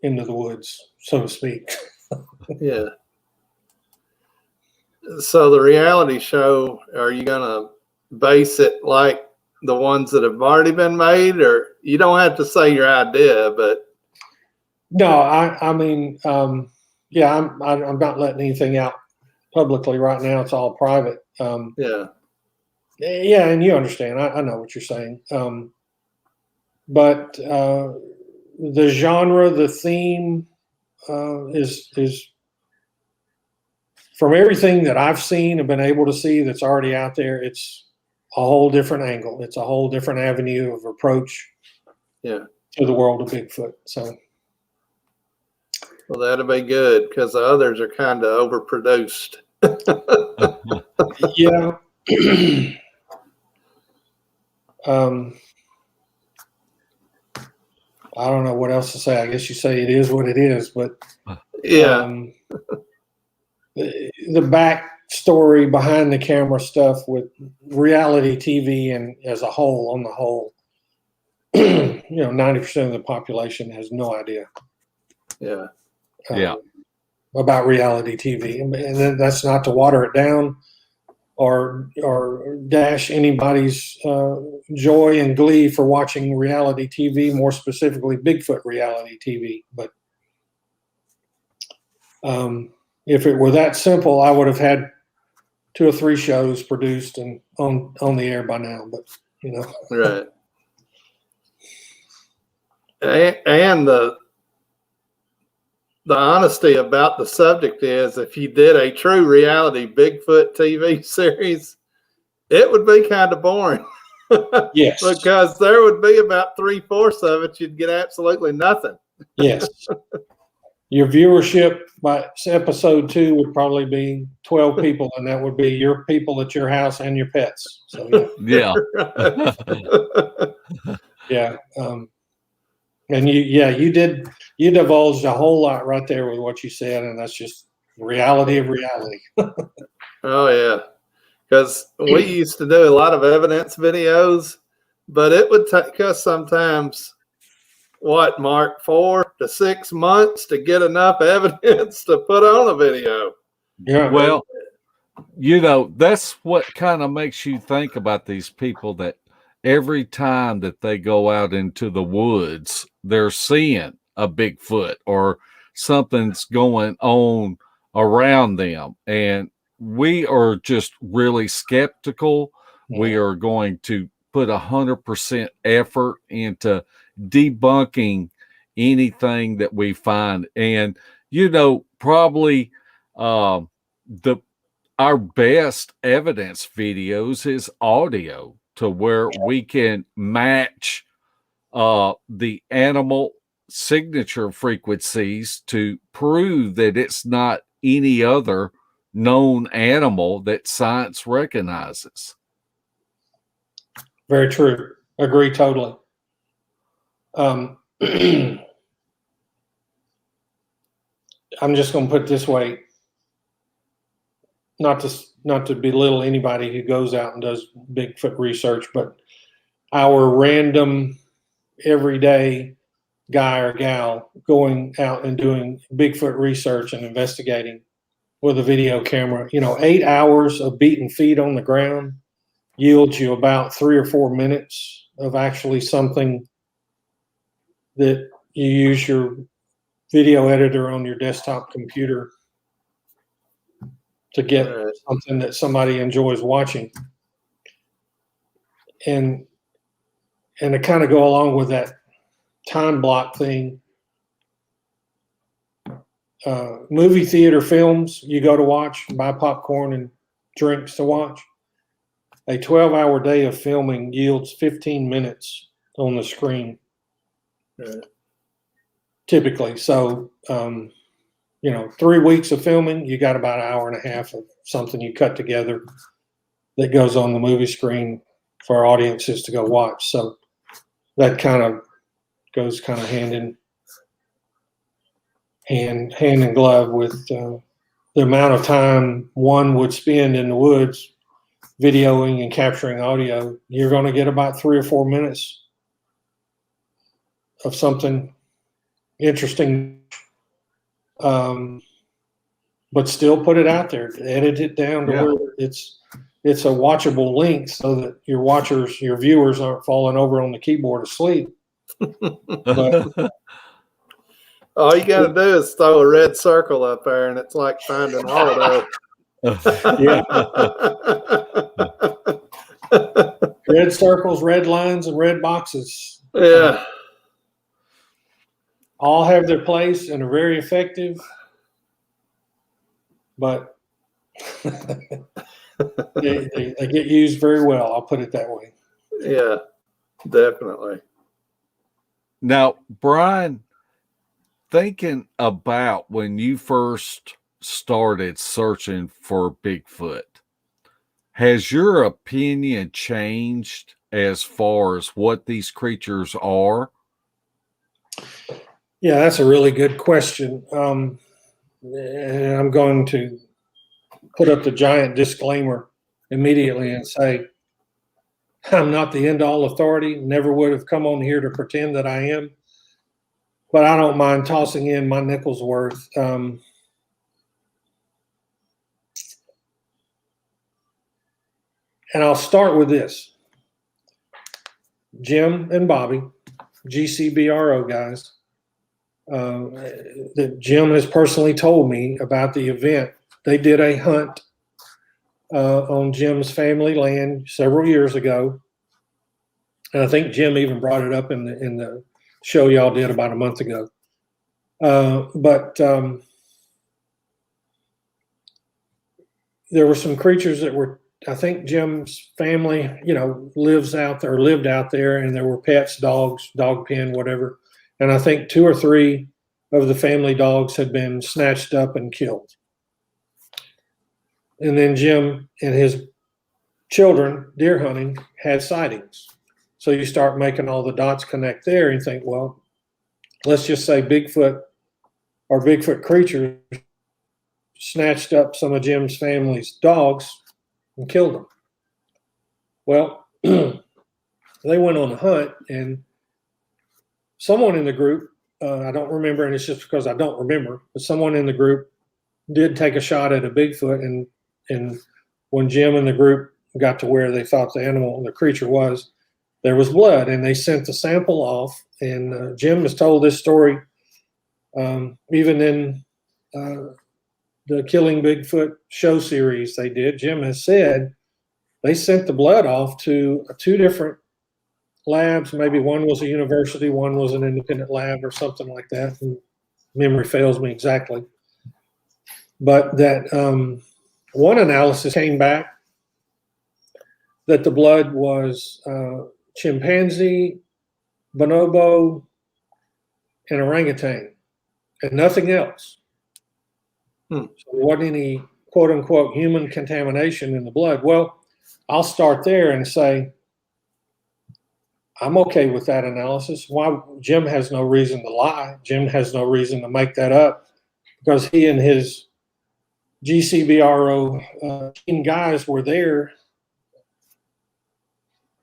Speaker 3: into the woods, so to speak.
Speaker 2: Yeah. So the reality show, are you going to base it like the ones that have already been made, or you don't have to say your idea, but
Speaker 3: No, I mean, yeah, I'm not letting anything out publicly right now. It's all private.
Speaker 2: yeah,
Speaker 3: And you understand. I know what you're saying. But the genre, the theme is from everything that I've seen and been able to see that's already out there. It's a whole different angle. It's a whole different avenue of approach.
Speaker 2: Yeah.
Speaker 3: To the world of Bigfoot. So.
Speaker 2: Well, that'll be good because the others are kind of overproduced.
Speaker 3: Yeah. I don't know what else to say. I guess you say it is what it is, but
Speaker 2: yeah,
Speaker 3: the backstory behind the camera stuff with reality TV and as a whole, on the whole, 90% of the population has no idea.
Speaker 2: Yeah.
Speaker 3: About reality TV, and that's not to water it down or dash anybody's joy and glee for watching reality TV, more specifically Bigfoot reality TV. But if it were that simple, I would have had 2 or 3 shows produced and on the air by now. But
Speaker 2: right. And the honesty about the subject is, if you did a true reality Bigfoot TV series, it would be kind of boring.
Speaker 3: Yes.
Speaker 2: Because there would be about 3/4 of it, you'd get absolutely nothing.
Speaker 3: Yes. Your viewership by episode 2 would probably be 12 people, and that would be your people at your house and your pets. So
Speaker 1: Yeah.
Speaker 3: Yeah. And you divulged a whole lot right there with what you said, and that's just reality of reality.
Speaker 2: Oh yeah, because we used to do a lot of evidence videos, but it would take us sometimes, Mark, 4 to 6 months to get enough evidence to put on a video.
Speaker 3: Yeah.
Speaker 1: Well, that's what kind of makes you think about these people, that every time that they go out into the woods, they're seeing a Bigfoot or something's going on around them. And we are just really skeptical.
Speaker 3: Yeah.
Speaker 1: We are going to put 100% effort into debunking anything that we find. And, probably our best evidence videos is audio, to where we can match the animal signature frequencies to prove that it's not any other known animal that science recognizes.
Speaker 3: Very true. Agree totally. I'm just going to put it this way, not to belittle anybody who goes out and does Bigfoot research, but our random everyday guy or gal going out and doing Bigfoot research and investigating with a video camera, 8 hours of beating feet on the ground yields you about 3 or 4 minutes of actually something that you use your video editor on your desktop computer to get something that somebody enjoys watching. And to kind of go along with that time block thing, movie theater films you go to watch, buy popcorn and drinks to watch. A 12-hour day of filming yields 15 minutes on the screen. Typically. So, 3 weeks of filming, you got about an hour and a half of something you cut together that goes on the movie screen for audiences to go watch. So that kind of goes kind of hand in glove with the amount of time one would spend in the woods videoing and capturing audio. You're going to get about 3 or 4 minutes of something interesting, but still put it out there, edit it down to where it's a watchable length so that your viewers aren't falling over on the keyboard asleep. But
Speaker 2: all you got to do is throw a red circle up there, and it's like finding Aldo.
Speaker 3: Yeah. Red circles, red lines, and red boxes.
Speaker 2: Yeah.
Speaker 3: All have their place and are very effective, but they get used very well. I'll put it that way.
Speaker 2: Yeah, definitely.
Speaker 1: Now, Brian, thinking about when you first started searching for Bigfoot, has your opinion changed as far as what these creatures are?
Speaker 3: Yeah, that's a really good question. And I'm going to put up the giant disclaimer immediately and say, I'm not the end-all authority, never would have come on here to pretend that I am, but I don't mind tossing in my nickel's worth. And I'll start with this. Jim and Bobby, GCBRO guys, that Jim has personally told me about the event. They did a hunt on Jim's family land several years ago, and I think Jim even brought it up in the show y'all did about a month ago. But there were some creatures that were, I think Jim's family, lived out there, and there were pets, dogs, dog pen, whatever. And I think 2 or 3 of the family dogs had been snatched up and killed. And then Jim and his children, deer hunting, had sightings. So you start making all the dots connect there and think, well, let's just say Bigfoot or Bigfoot creatures snatched up some of Jim's family's dogs and killed them. Well, they went on a hunt, and someone in the group, I don't remember, and it's just because I don't remember, but someone in the group did take a shot at a Bigfoot, and when Jim and the group got to where they thought the creature was, there was blood, and they sent the sample off. And Jim has told this story even in the Killing Bigfoot show series they did. Jim has said they sent the blood off to 2 different labs. Maybe one was a university, one was an independent lab or something like that. And memory fails me exactly. But that one analysis came back that the blood was chimpanzee, bonobo, and orangutan, and nothing else. So there wasn't any quote unquote human contamination in the blood. Well, I'll start there and say, I'm okay with that analysis. Why? Jim has no reason to lie. Jim has no reason to make that up, because he and his GCBRO team guys were there.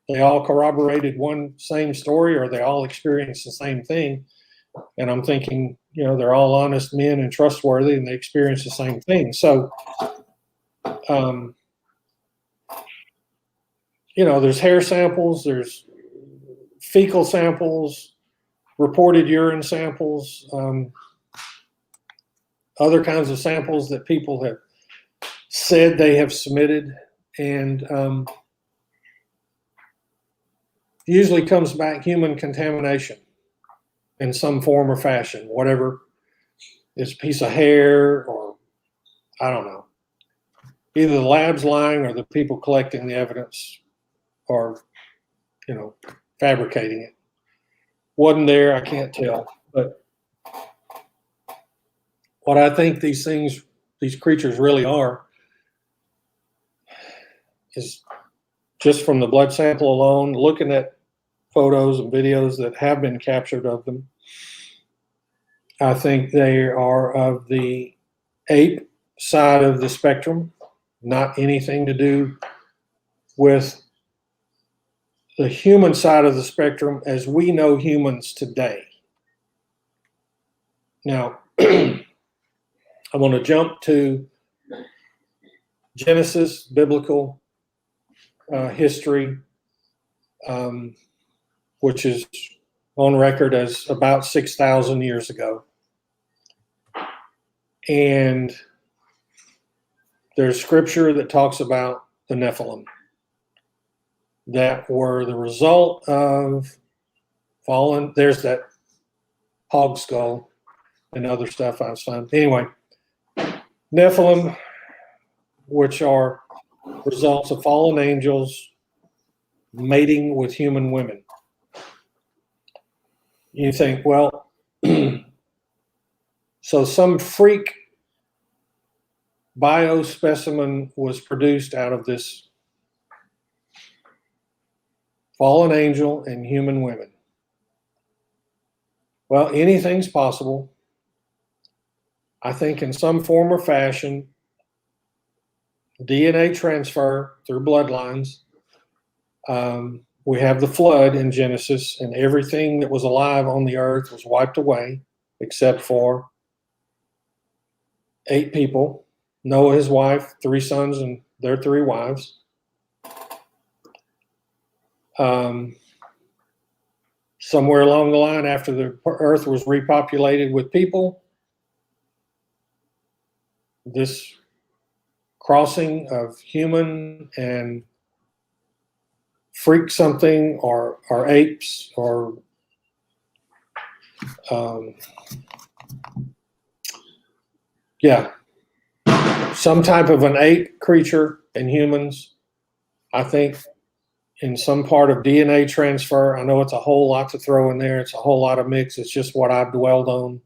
Speaker 3: They all corroborated one same story, or they all experienced the same thing. And I'm thinking, you know, they're all honest men and trustworthy, and they experience the same thing. So, you know, there's hair samples, there's fecal samples, reported urine samples, other kinds of samples that people have said they have submitted, and usually comes back human contamination in some form or fashion, whatever. It's a piece of hair, or I don't know. Either the lab's lying or the people collecting the evidence are, you know, fabricating it. Wasn't there, I can't tell. But what I think these things, these creatures really are, is just from the blood sample alone, looking at photos and videos that have been captured of them, I think they are of the ape side of the spectrum, not anything to do with the human side of the spectrum as we know humans today. Now, I'm going to jump to Genesis, biblical history, which is on record as about 6,000 years ago. And there's scripture that talks about the Nephilim that were the result of fallen. There's that hog skull and other stuff I was finding. Anyway, Nephilim, which are results of fallen angels mating with human women. You think, well, so some freak biospecimen was produced out of this fallen angel and human women. Well, anything's possible. I think in some form or fashion, DNA transfer through bloodlines. We have the flood in Genesis, and everything that was alive on the earth was wiped away except for 8 people, Noah, his wife, 3 sons, and their 3 wives. Somewhere along the line, after the earth was repopulated with people, this crossing of human and freak something, or apes, or some type of an ape creature and humans. I think in some part of DNA transfer, I know it's a whole lot to throw in there. It's a whole lot of mix. It's just what I've dwelled on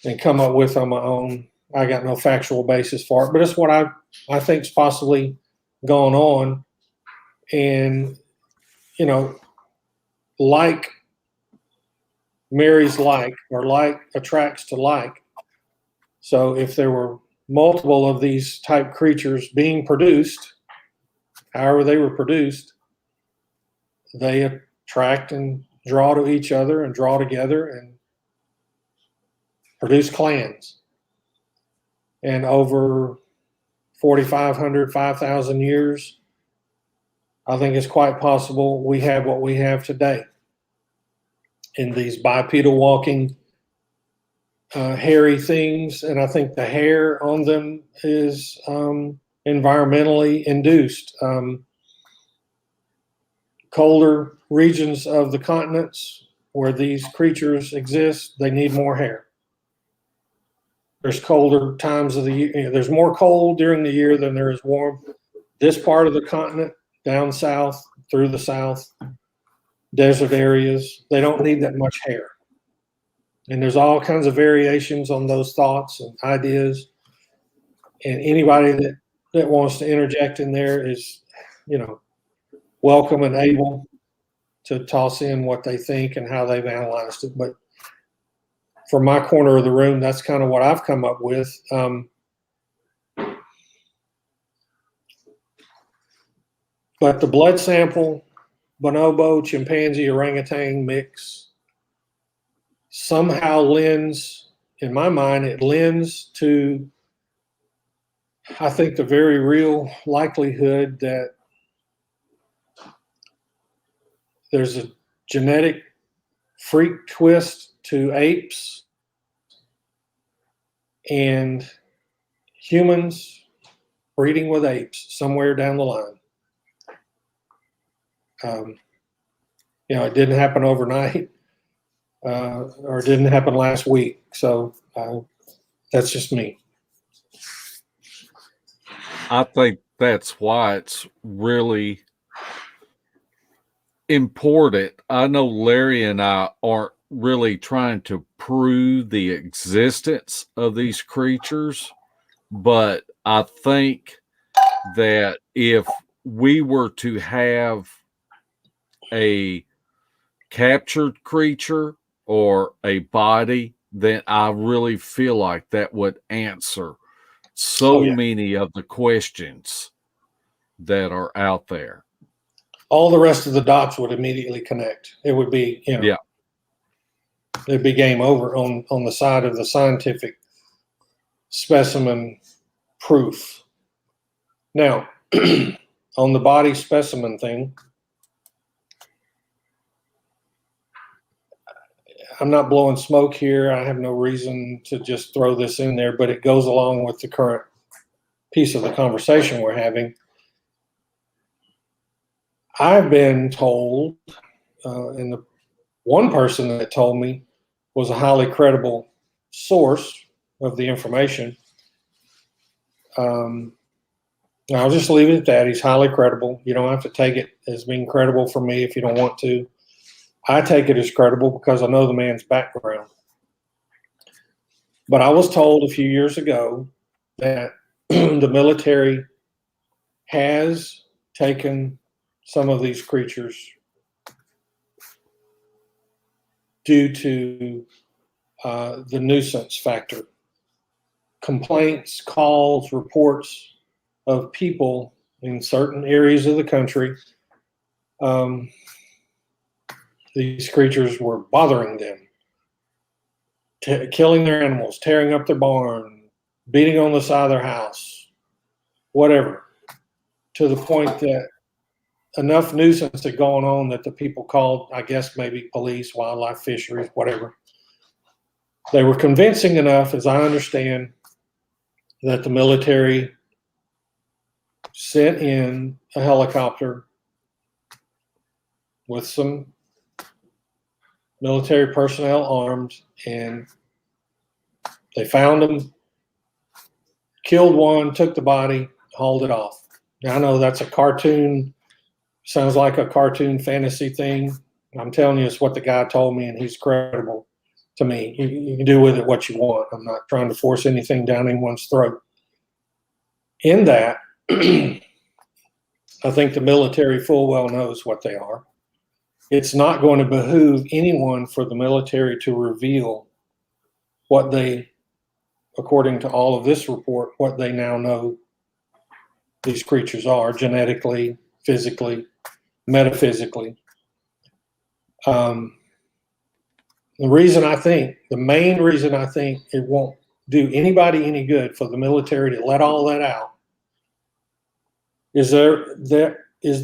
Speaker 3: and come up with on my own. I got no factual basis for it, but it's what I think is possibly going on. And, you know, like marries like, or like attracts to like. So if there were multiple of these type creatures being produced, however they were produced, they attract and draw to each other and draw together and produce clans. And over 4,500, 5,000 years, I think it's quite possible we have what we have today in these bipedal walking hairy things. And I think the hair on them is environmentally induced. Colder regions of the continents where these creatures exist, they need more hair. There's colder times of the year. There's more cold during the year than there is warm. This part of the continent, down south, through the south, desert areas. They don't need that much hair. And there's all kinds of variations on those thoughts and ideas. And anybody that wants to interject in there is, welcome and able to toss in what they think and how they've analyzed it. But from my corner of the room, that's kind of what I've come up with. But the blood sample, bonobo, chimpanzee, orangutan mix somehow lends, in my mind, it lends to, I think, the very real likelihood that there's a genetic freak twist to apes and humans breeding with apes somewhere down the line. It didn't happen overnight, or it didn't happen last week. So that's just me.
Speaker 1: I think that's why it's really important. I know Larry and I aren't really trying to prove the existence of these creatures, but I think that if we were to have a captured creature or a body, then I really feel like that would answer so many of the questions that are out there.
Speaker 3: All the rest of the dots would immediately connect. It would be, it'd be game over on the side of the scientific specimen proof. Now, on the body specimen thing, I'm not blowing smoke here. I have no reason to just throw this in there, but it goes along with the current piece of the conversation we're having. I've been told, and the one person that told me was a highly credible source of the information. I'll just leave it at that. He's highly credible. You don't have to take it as being credible for me if you don't want to. I take it as credible because I know the man's background. But I was told a few years ago that the military has taken some of these creatures due to the nuisance factor. Complaints, calls, reports of people in certain areas of the country. These creatures were bothering them, killing their animals, tearing up their barn, beating on the side of their house, whatever, to the point that enough nuisance had gone on that the people called, I guess, maybe police, wildlife, fisheries, whatever. They were convincing enough, as I understand, that the military sent in a helicopter with some military personnel armed, and they found them, killed one, took the body, hauled it off. Now, I know that's a cartoon, sounds like a cartoon fantasy thing. I'm telling you, it's what the guy told me, and he's credible to me. You can do with it what you want. I'm not trying to force anything down anyone's throat. In that, I think the military full well knows what they are. It's not going to behoove anyone for the military to reveal what they, according to all of this report, what they now know these creatures are genetically, physically, metaphysically. The main reason I think it won't do anybody any good for the military to let all that out is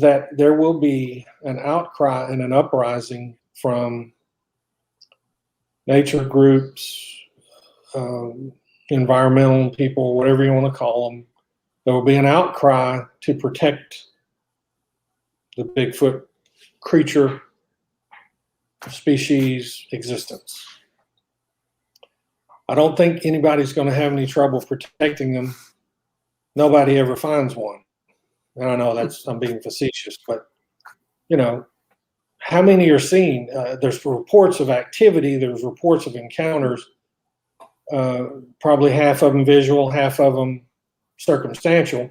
Speaker 3: that there will be an outcry and an uprising from nature groups, environmental people, whatever you want to call them. There will be an outcry to protect the Bigfoot creature species existence. I don't think anybody's going to have any trouble protecting them. Nobody ever finds one. And I know I'm being facetious, but how many are seen? There's reports of activity. There's reports of encounters. Probably half of them visual, half of them circumstantial.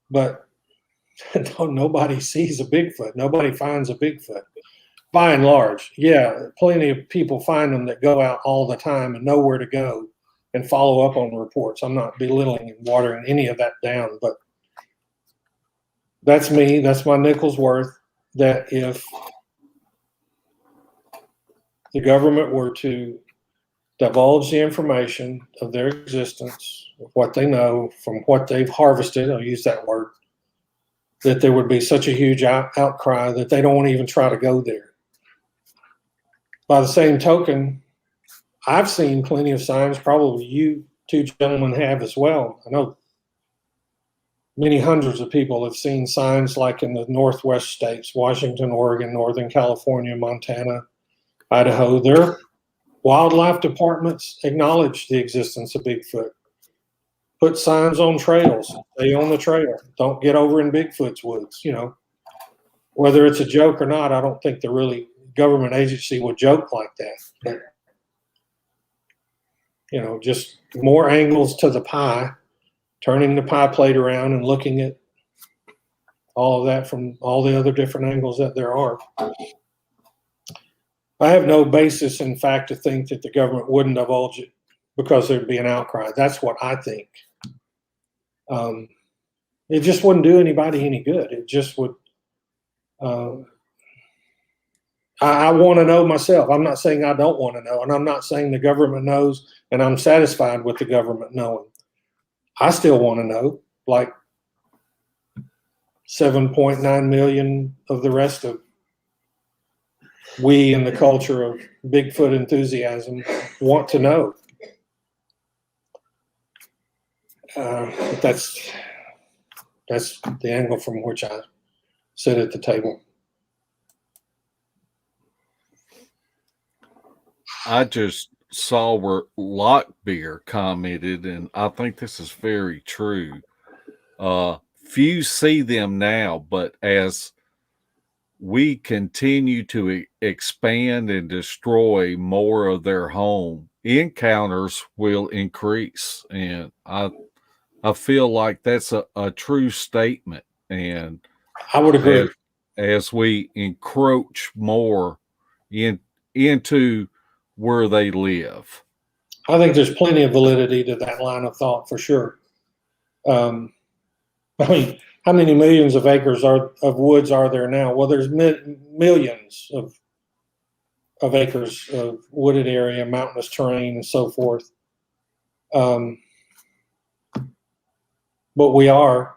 Speaker 3: But nobody sees a Bigfoot. Nobody finds a Bigfoot. By and large, yeah, plenty of people find them that go out all the time and know where to go and follow up on reports. I'm not belittling and watering any of that down, but that's me. That's my nickel's worth. That if the government were to divulge the information of their existence, of what they know, from what they've harvested, I'll use that word, that there would be such a huge outcry that they don't want to even try to go there. By the same token, I've seen plenty of signs, probably you two gentlemen have as well. I know many hundreds of people have seen signs like in the Northwest states, Washington, Oregon, Northern California, Montana, Idaho. Their wildlife departments acknowledge the existence of Bigfoot. Put signs on trails, stay on the trail, don't get over in Bigfoot's woods. You know, whether it's a joke or not, I don't think the really government agency would joke like that. But, you know, just more angles to the pie, turning the pie plate around and looking at all of that from all the other different angles that there are. I have no basis, in fact, to think that the government wouldn't divulge it because there'd be an outcry. That's what I think. It just wouldn't do anybody any good. It just would. I want to know myself. I'm not saying I don't want to know, and I'm not saying the government knows and I'm satisfied with the government knowing. I still want to know, like 7.9 million of the rest of we in the culture of Bigfoot enthusiasm want to know. But that's the angle from which I sit at the table.
Speaker 1: I just saw where Lockbeer commented, and I think this is very true. Few see them now, but as we continue to expand and destroy more of their home, encounters will increase. And I feel like that's a true statement. And
Speaker 3: I would agree.
Speaker 1: As we encroach more into where they live.
Speaker 3: I think there's plenty of validity to that line of thought for sure. I mean, how many millions of acres of woods are there now? Well, there's millions of acres of wooded area, mountainous terrain, and so forth. But we are,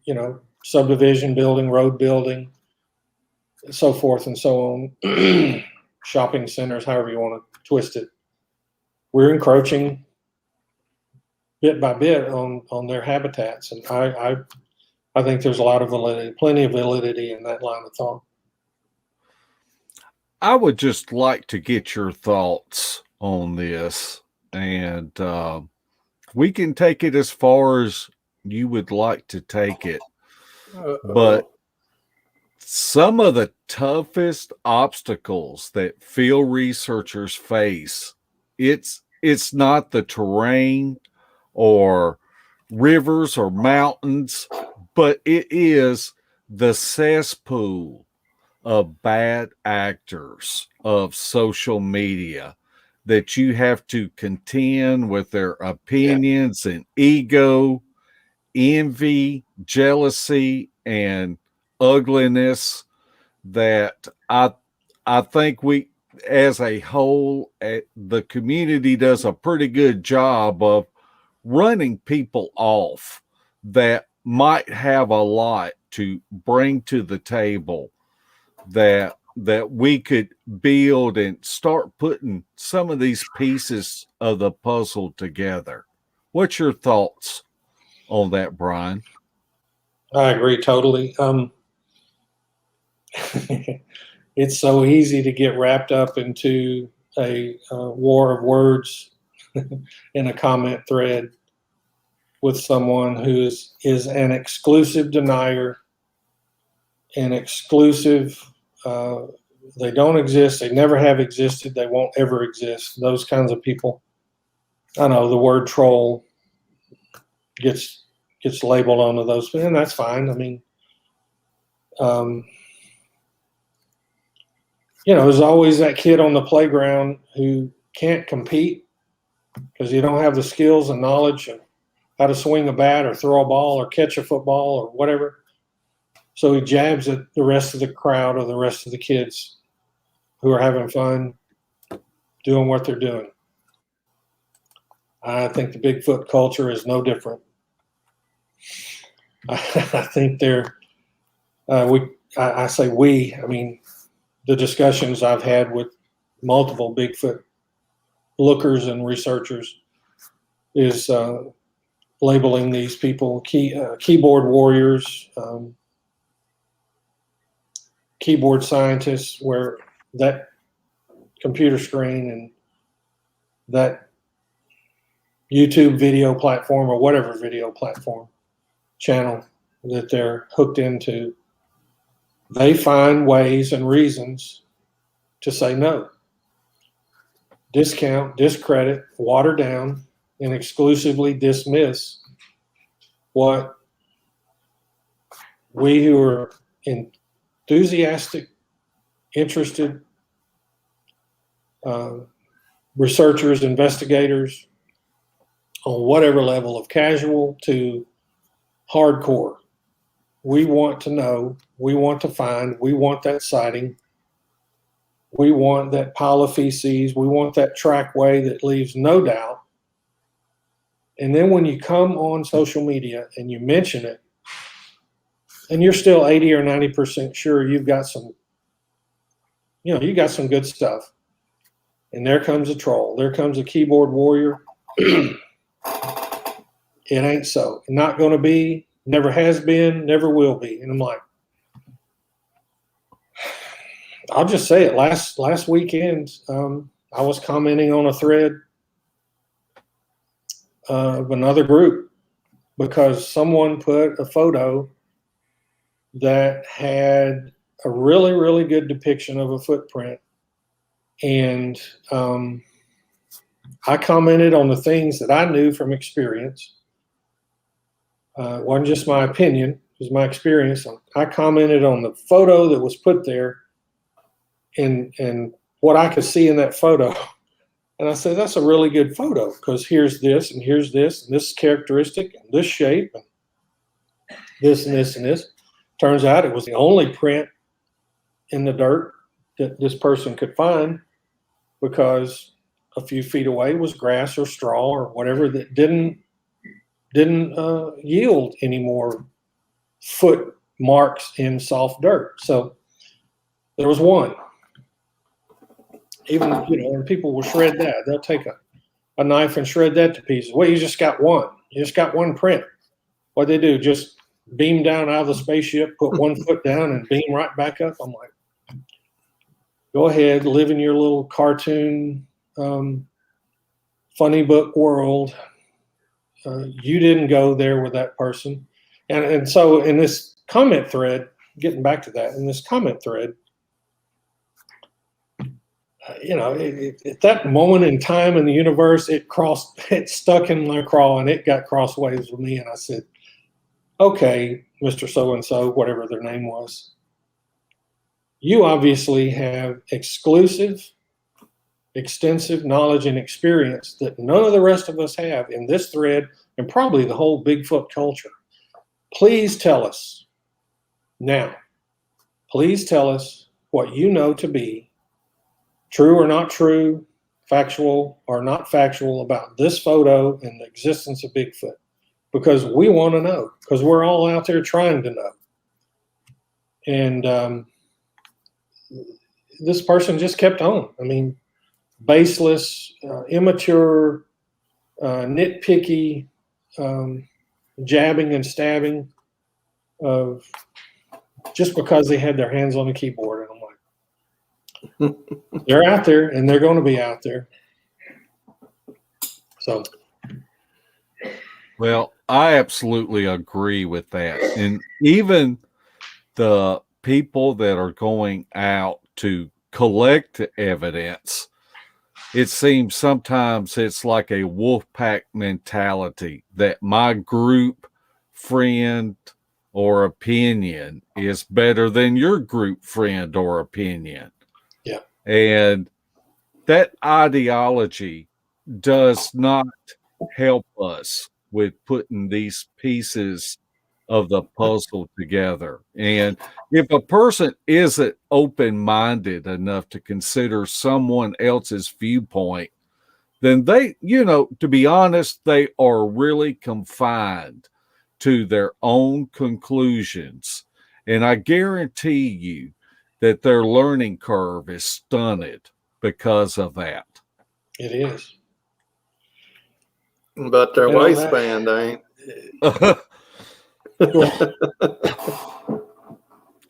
Speaker 3: you know, subdivision building, road building, so forth and so on. Shopping centers, however you want to twist it. We're encroaching bit by bit on their habitats, and I think there's a lot of validity, plenty of validity in that line of thought.
Speaker 1: I would just like to get your thoughts on this, and we can take it as far as you would like to take it. But some of the toughest obstacles that field researchers face, it's not the terrain or rivers or mountains, but it is the cesspool of bad actors of social media that you have to contend with their opinions and ego, envy, jealousy, and ugliness that I think we, as a whole, the community does a pretty good job of running people off that might have a lot to bring to the table that we could build and start putting some of these pieces of the puzzle together. What's your thoughts on that, Brian?
Speaker 3: I agree totally. It's so easy to get wrapped up into a war of words in a comment thread with someone who is an exclusive denier, an exclusive They don't exist. They never have existed. They won't ever exist. Those kinds of people. I know the word troll gets labeled onto those, and that's fine. I mean, there's always that kid on the playground who can't compete because you don't have the skills and knowledge of how to swing a bat or throw a ball or catch a football or whatever. So he jabs at the rest of the crowd or the rest of the kids who are having fun doing what they're doing. I think the Bigfoot culture is no different. I think I say we, I mean, the discussions I've had with multiple Bigfoot lookers and researchers is labeling these people keyboard warriors, keyboard scientists, where that computer screen and that YouTube video platform or whatever video platform channel that they're hooked into, they find ways and reasons to say no, discount, discredit, water down, and exclusively dismiss what we who are enthusiastic, interested researchers, investigators, on whatever level of casual to hardcore. We want to know, we want to find, we want that sighting, we want that pile of feces, we want that trackway that leaves no doubt. And then when you come on social media and you mention it, and you're still 80 or 90% sure you've got some, you got some good stuff. And there comes a troll, there comes a keyboard warrior. It ain't so. Not going to be, never has been, never will be. And I'm like, I'll just say it. Last weekend, I was commenting on a thread of another group because someone put a photo that had a really, really good depiction of a footprint. And I commented on the things that I knew from experience. It wasn't just my opinion, it was my experience. I commented on the photo that was put there and what I could see in that photo. And I said, that's a really good photo because here's this and here's this and this characteristic and this shape and this and this and this. Turns out it was the only print in the dirt that this person could find because a few feet away was grass or straw or whatever that didn't yield any more foot marks in soft dirt. So there was one. Even, and people will shred that. They'll take a knife and shred that to pieces. Well, you just got one. You just got one print. What they do, just beam down out of the spaceship, put one foot down and beam right back up. I'm like, go ahead, live in your little cartoon, funny book world. You didn't go there with that person. And so in this comment thread, getting back to that, in this comment thread, at that moment in time in the universe, it stuck in my craw and it got crossways with me. And I said, okay, Mr. So-and-so, whatever their name was, you obviously have exclusive, extensive knowledge and experience that none of the rest of us have in this thread and probably the whole Bigfoot culture. Please tell us now, please tell us what you know to be true or not true, factual or not factual about this photo and the existence of Bigfoot, because we want to know, because we're all out there trying to know. And this person just kept on. I mean, baseless, immature, nitpicky, jabbing and stabbing of just because they had their hands on the keyboard. And I'm like, they're out there and they're going to be out there. So.
Speaker 1: Well, I absolutely agree with that. And even the people that are going out to collect evidence, it seems sometimes it's like a wolf pack mentality that my group friend or opinion is better than your group friend or opinion.
Speaker 3: Yeah.
Speaker 1: And that ideology does not help us with putting these pieces of the puzzle together. And if a person isn't open-minded enough to consider someone else's viewpoint, then they, to be honest, they are really confined to their own conclusions. And I guarantee you that their learning curve is stunted because of that.
Speaker 3: It is.
Speaker 2: But their waistband ain't.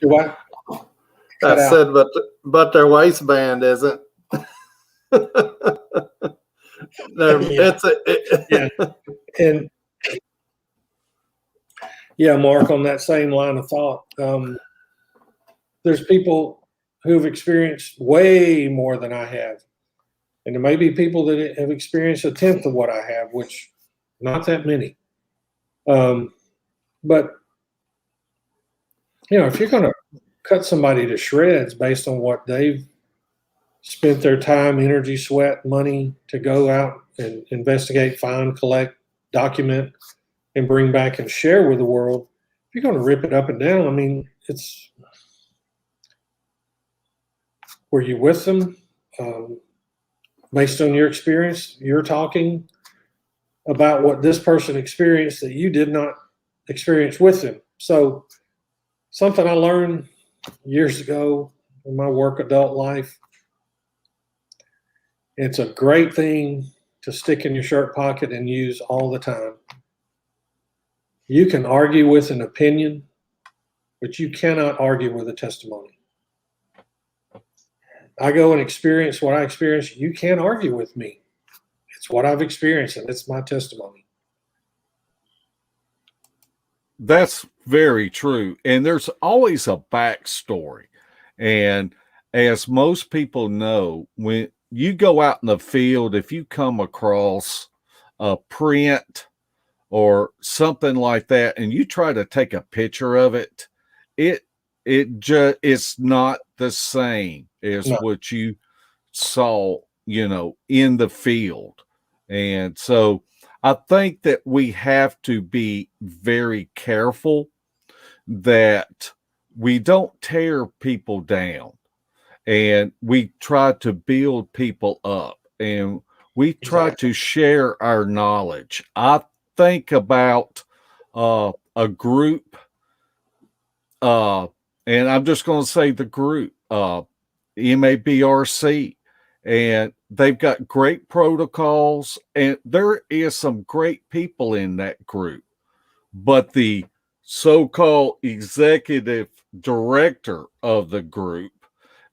Speaker 3: What?
Speaker 2: I said, but their waistband isn't.
Speaker 3: And yeah, Mark, on that same line of thought, there's people who've experienced way more than I have. And there may be people that have experienced a tenth of what I have, which not that many. But, if you're going to cut somebody to shreds based on what they've spent their time, energy, sweat, money to go out and investigate, find, collect, document, and bring back and share with the world, if you're going to rip it up and down, I mean, were you with them? Based on your experience, you're talking about what this person experienced that you did not experience with them. So something I learned years ago in my work adult life, it's a great thing to stick in your shirt pocket and use all the time. You can argue with an opinion, but you cannot argue with a testimony. I go and experience what I experience. You can't argue with me. It's what I've experienced, and it's my testimony.
Speaker 1: That's very true. And there's always a backstory. And as most people know, when you go out in the field, if you come across a print or something like that, and you try to take a picture of it, it's not the same as what you saw, in the field. And so I think that we have to be very careful that we don't tear people down, and we try to build people up, and we try to share our knowledge. I think about a group, and I'm just going to say the group, MABRC, and they've got great protocols, and there is some great people in that group. But the so-called executive director of the group,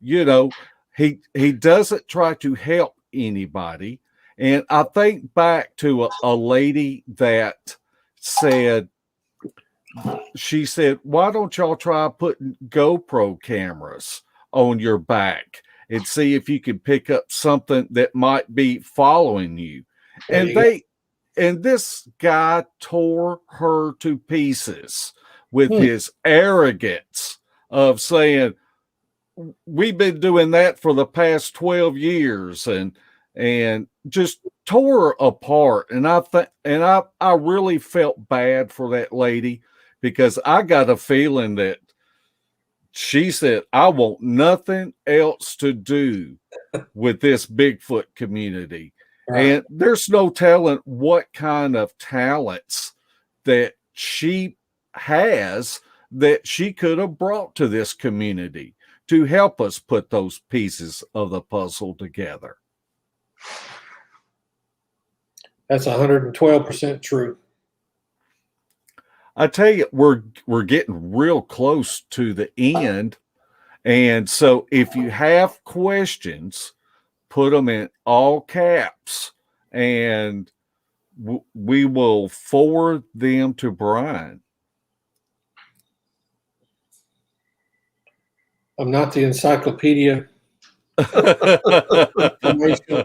Speaker 1: he doesn't try to help anybody. And I think back to a lady that said, why don't y'all try putting GoPro cameras on your back and see if you can pick up something that might be following you? And this guy tore her to pieces with his arrogance of saying, we've been doing that for the past 12 years, and just tore her apart. And I really felt bad for that lady, because I got a feeling that she said, I want nothing else to do with this Bigfoot community. Right. And there's no telling what kind of talents that she has that she could have brought to this community to help us put those pieces of the puzzle together.
Speaker 3: That's 112% true.
Speaker 1: I tell you, we're getting real close to the end. And so if you have questions, put them in all caps, and we will forward them to Brian.
Speaker 3: I'm not the encyclopedia information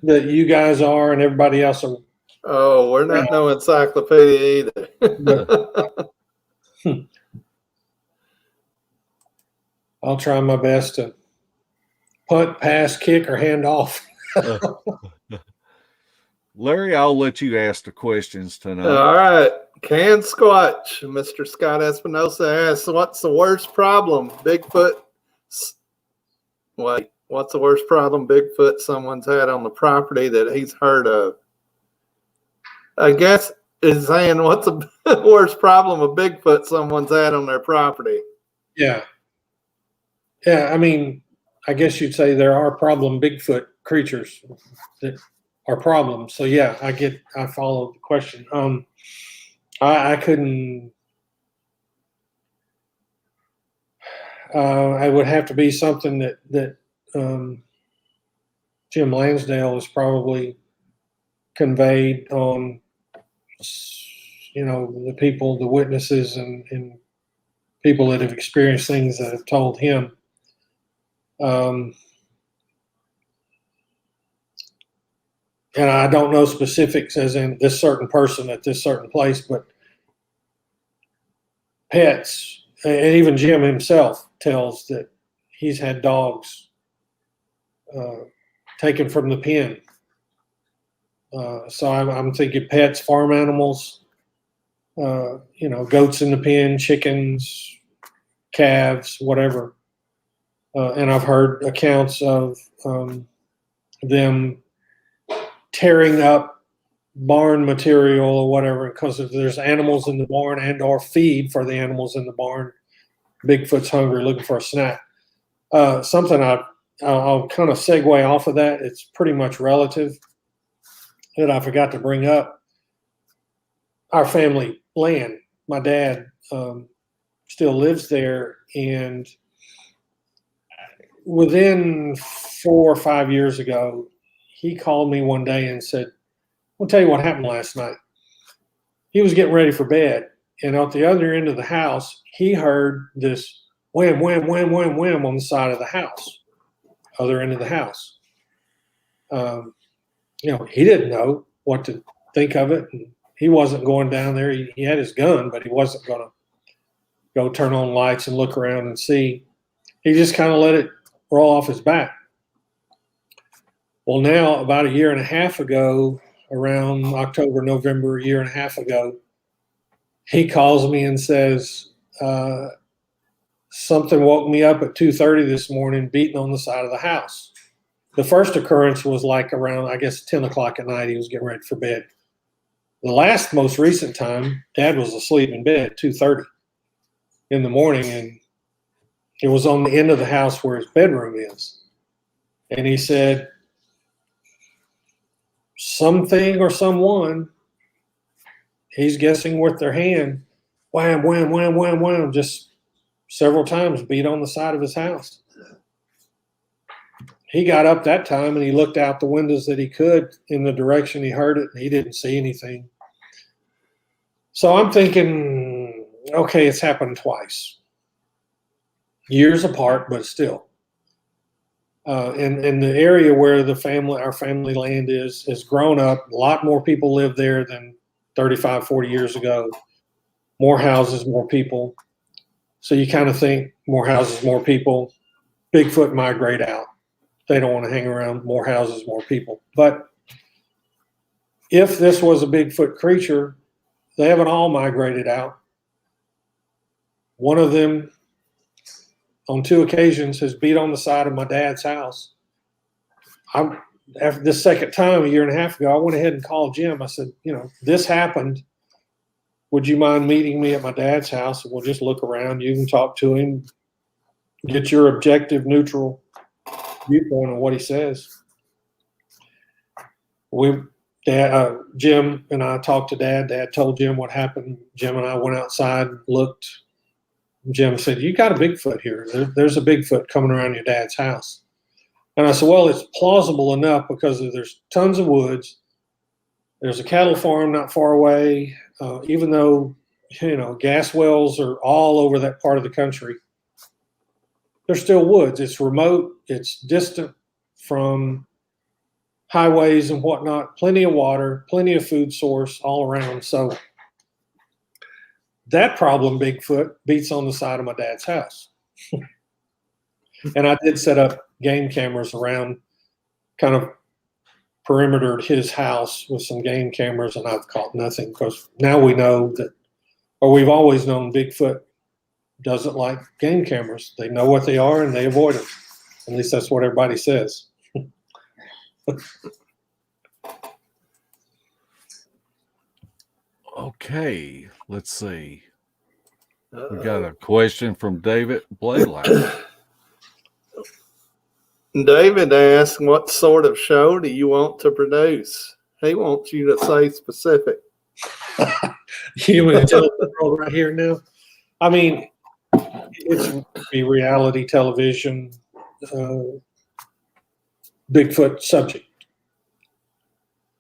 Speaker 3: that you guys are and everybody else are.
Speaker 2: Oh, we're not no encyclopedia
Speaker 3: But,
Speaker 2: either.
Speaker 3: I'll try my best to punt, pass, kick, or hand off.
Speaker 1: Larry, I'll let you ask the questions tonight.
Speaker 2: All right. Can Squatch, Mr. Scott Espinosa asks, what's the worst problem Bigfoot? Wait, what's the worst problem Bigfoot someone's had on the property that he's heard of? I guess is saying what's the worst problem of Bigfoot someone's had on their property?
Speaker 3: Yeah. Yeah, I mean, I guess you'd say there are problem Bigfoot creatures that are problems. So yeah, I follow the question. I couldn't. I would have to be something that Jim Lansdale has probably conveyed on, the people, the witnesses, and people that have experienced things that have told him. And I don't know specifics as in this certain person at this certain place, but pets, and even Jim himself tells that he's had dogs taken from the pen. So I'm thinking pets, farm animals, goats in the pen, chickens, calves, whatever. And I've heard accounts of them tearing up barn material or whatever because if there's animals in the barn and or feed for the animals in the barn, Bigfoot's hungry looking for a snack. Something I'll kind of segue off of that. It's pretty much relative that I forgot to bring up. Our family land, my dad still lives there, and within 4 or 5 years ago, he called me one day and said, I'll tell you what happened last night. He was getting ready for bed, and at the other end of the house, he heard this wham, wham, wham, wham, wham on the side of the house, other end of the house. He didn't know what to think of it. And he wasn't going down there. He had his gun, but he wasn't going to go turn on lights and look around and see. He just kind of let it roll off his back. Well, now about a year and a half ago, around October, November, a year and a half ago, he calls me and says, something woke me up at 2:30 this morning, beating on the side of the house. The first occurrence was like around, I guess, 10 o'clock at night. He was getting ready for bed. The most recent time, Dad was asleep in bed at 2:30 in the morning, and it was on the end of the house where his bedroom is. And he said, something or someone, he's guessing with their hand, wham, wham, wham, wham, wham, just several times beat on the side of his house. He got up that time and he looked out the windows that he could in the direction he heard it, and he didn't see anything. So I'm thinking, okay, it's happened twice. Years apart, but still. And the area where our family land has grown up. A lot more people live there than 35, 40 years ago. More houses, more people. So you kind of think more houses, more people. Bigfoot migrate out. They don't want to hang around more houses, more people. But if this was a Bigfoot creature, they haven't all migrated out. One of them, on 2 occasions, has beat on the side of my dad's house. After this second time, a year and a half ago, I went ahead and called Jim. I said, this happened. Would you mind meeting me at my dad's house? And we'll just look around. You can talk to him, get your objective, neutral viewpoint on what he says. Jim and I talked to Dad. Dad told Jim what happened. Jim and I went outside, looked. Jim said, you got a Bigfoot here. There's a Bigfoot coming around your dad's house. And I said, well, it's plausible enough because there's tons of woods. There's a cattle farm not far away. Even though, gas wells are all over that part of the country, they're still woods. It's remote. It's distant from highways and whatnot. Plenty of water, plenty of food source all around. So that problem, Bigfoot, beats on the side of my dad's house. And I did set up game cameras around kind of perimeter his house with some game cameras, and I've caught nothing because now we know that, or we've always known Bigfoot doesn't like game cameras. They know what they are and they avoid them. At least that's what everybody says.
Speaker 1: Okay, let's see. We got a question from David Blaylock.
Speaker 2: David asked, what sort of show do you want to produce? He wants you to say specific.
Speaker 3: You want to tell the world right here now? I mean, it's be reality television, Bigfoot subject,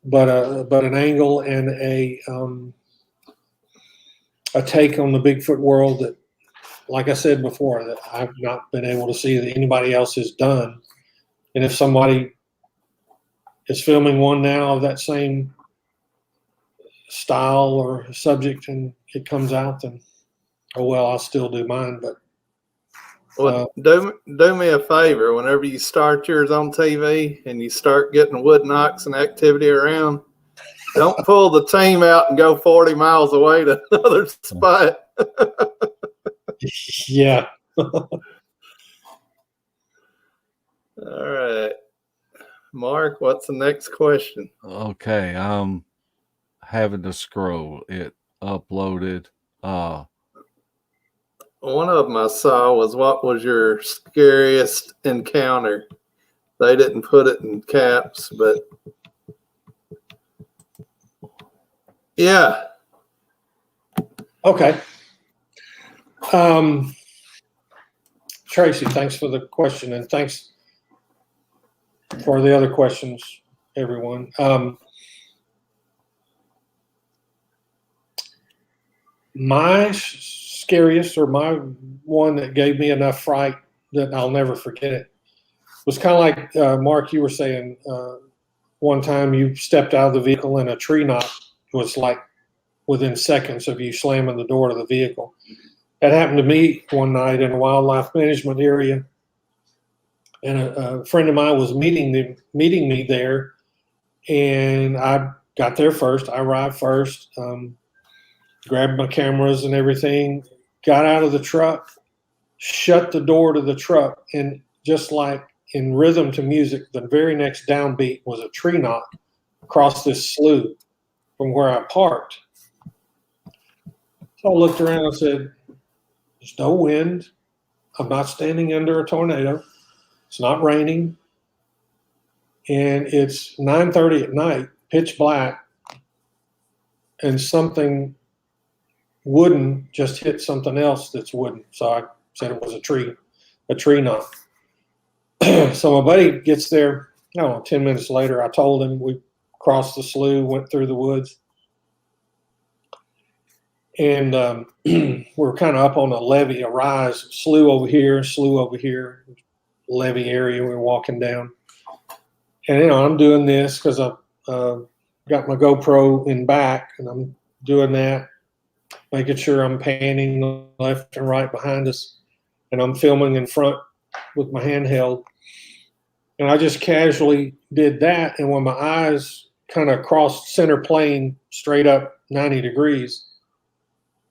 Speaker 3: but an angle and a take on the Bigfoot world that, like I said before, that I've not been able to see that anybody else has done. And if somebody is filming one now of that same style or subject and it comes out, then, oh well, I'll still do mine. But
Speaker 2: well, do me a favor. Whenever you start yours on TV and you start getting wood knocks and activity around, don't pull the team out and go 40 miles away to another spot.
Speaker 3: Yeah.
Speaker 2: All right. Mark, what's the next question?
Speaker 1: Okay, I'm having to scroll. It uploaded.
Speaker 2: One of them I saw was, what was your scariest encounter? They didn't put it in caps, but yeah.
Speaker 3: Okay. Tracy, thanks for the question, and thanks for the other questions, everyone. My scariest, or my one that gave me enough fright that I'll never forget it, was kind of like Mark, you were saying, one time you stepped out of the vehicle and a tree knot was like within seconds of you slamming the door to the vehicle. That happened to me one night in a wildlife management area. And a friend of mine was meeting me there, and I got there first. I arrived first, grabbed my cameras and everything, got out of the truck, shut the door to the truck, and just like in rhythm to music, the very next downbeat was a tree knot across this slough from where I parked. So I looked around and said, there's no wind. I'm not standing under a tornado. It's not raining, and it's 9:30 at night, pitch black, and something wooden just hit something else that's wooden. So I said it was a tree knot. So my buddy gets there, I don't know, 10 minutes later. I told him we crossed the slough, went through the woods, and we're kind of up on a levee, a rise, slough over here, levee area we're walking down. And I'm doing this because I got my GoPro in back, and I'm doing that, making sure I'm panning left and right behind us, and I'm filming in front with my handheld. And I just casually did that, and when my eyes kind of crossed center plane straight up 90 degrees,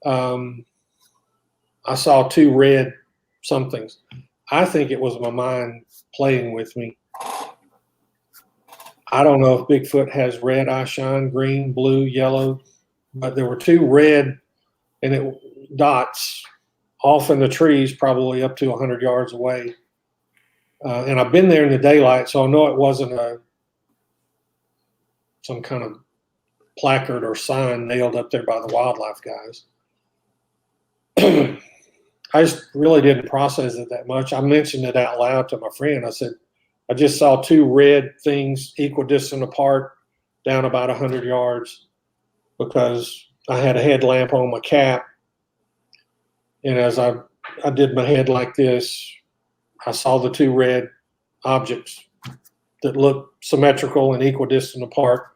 Speaker 3: I saw two red somethings. I think it was my mind playing with me. I don't know if Bigfoot has red eye shine, green, blue, yellow, but there were two red dots off in the trees, probably up to 100 yards away. And I've been there in the daylight, so I know it wasn't some kind of placard or sign nailed up there by the wildlife guys. I just really didn't process it that much. I mentioned it out loud to my friend. I said, I just saw two red things equidistant apart down about 100 yards because I had a headlamp on my cap. And as I did my head like this, I saw the two red objects that looked symmetrical and equidistant apart,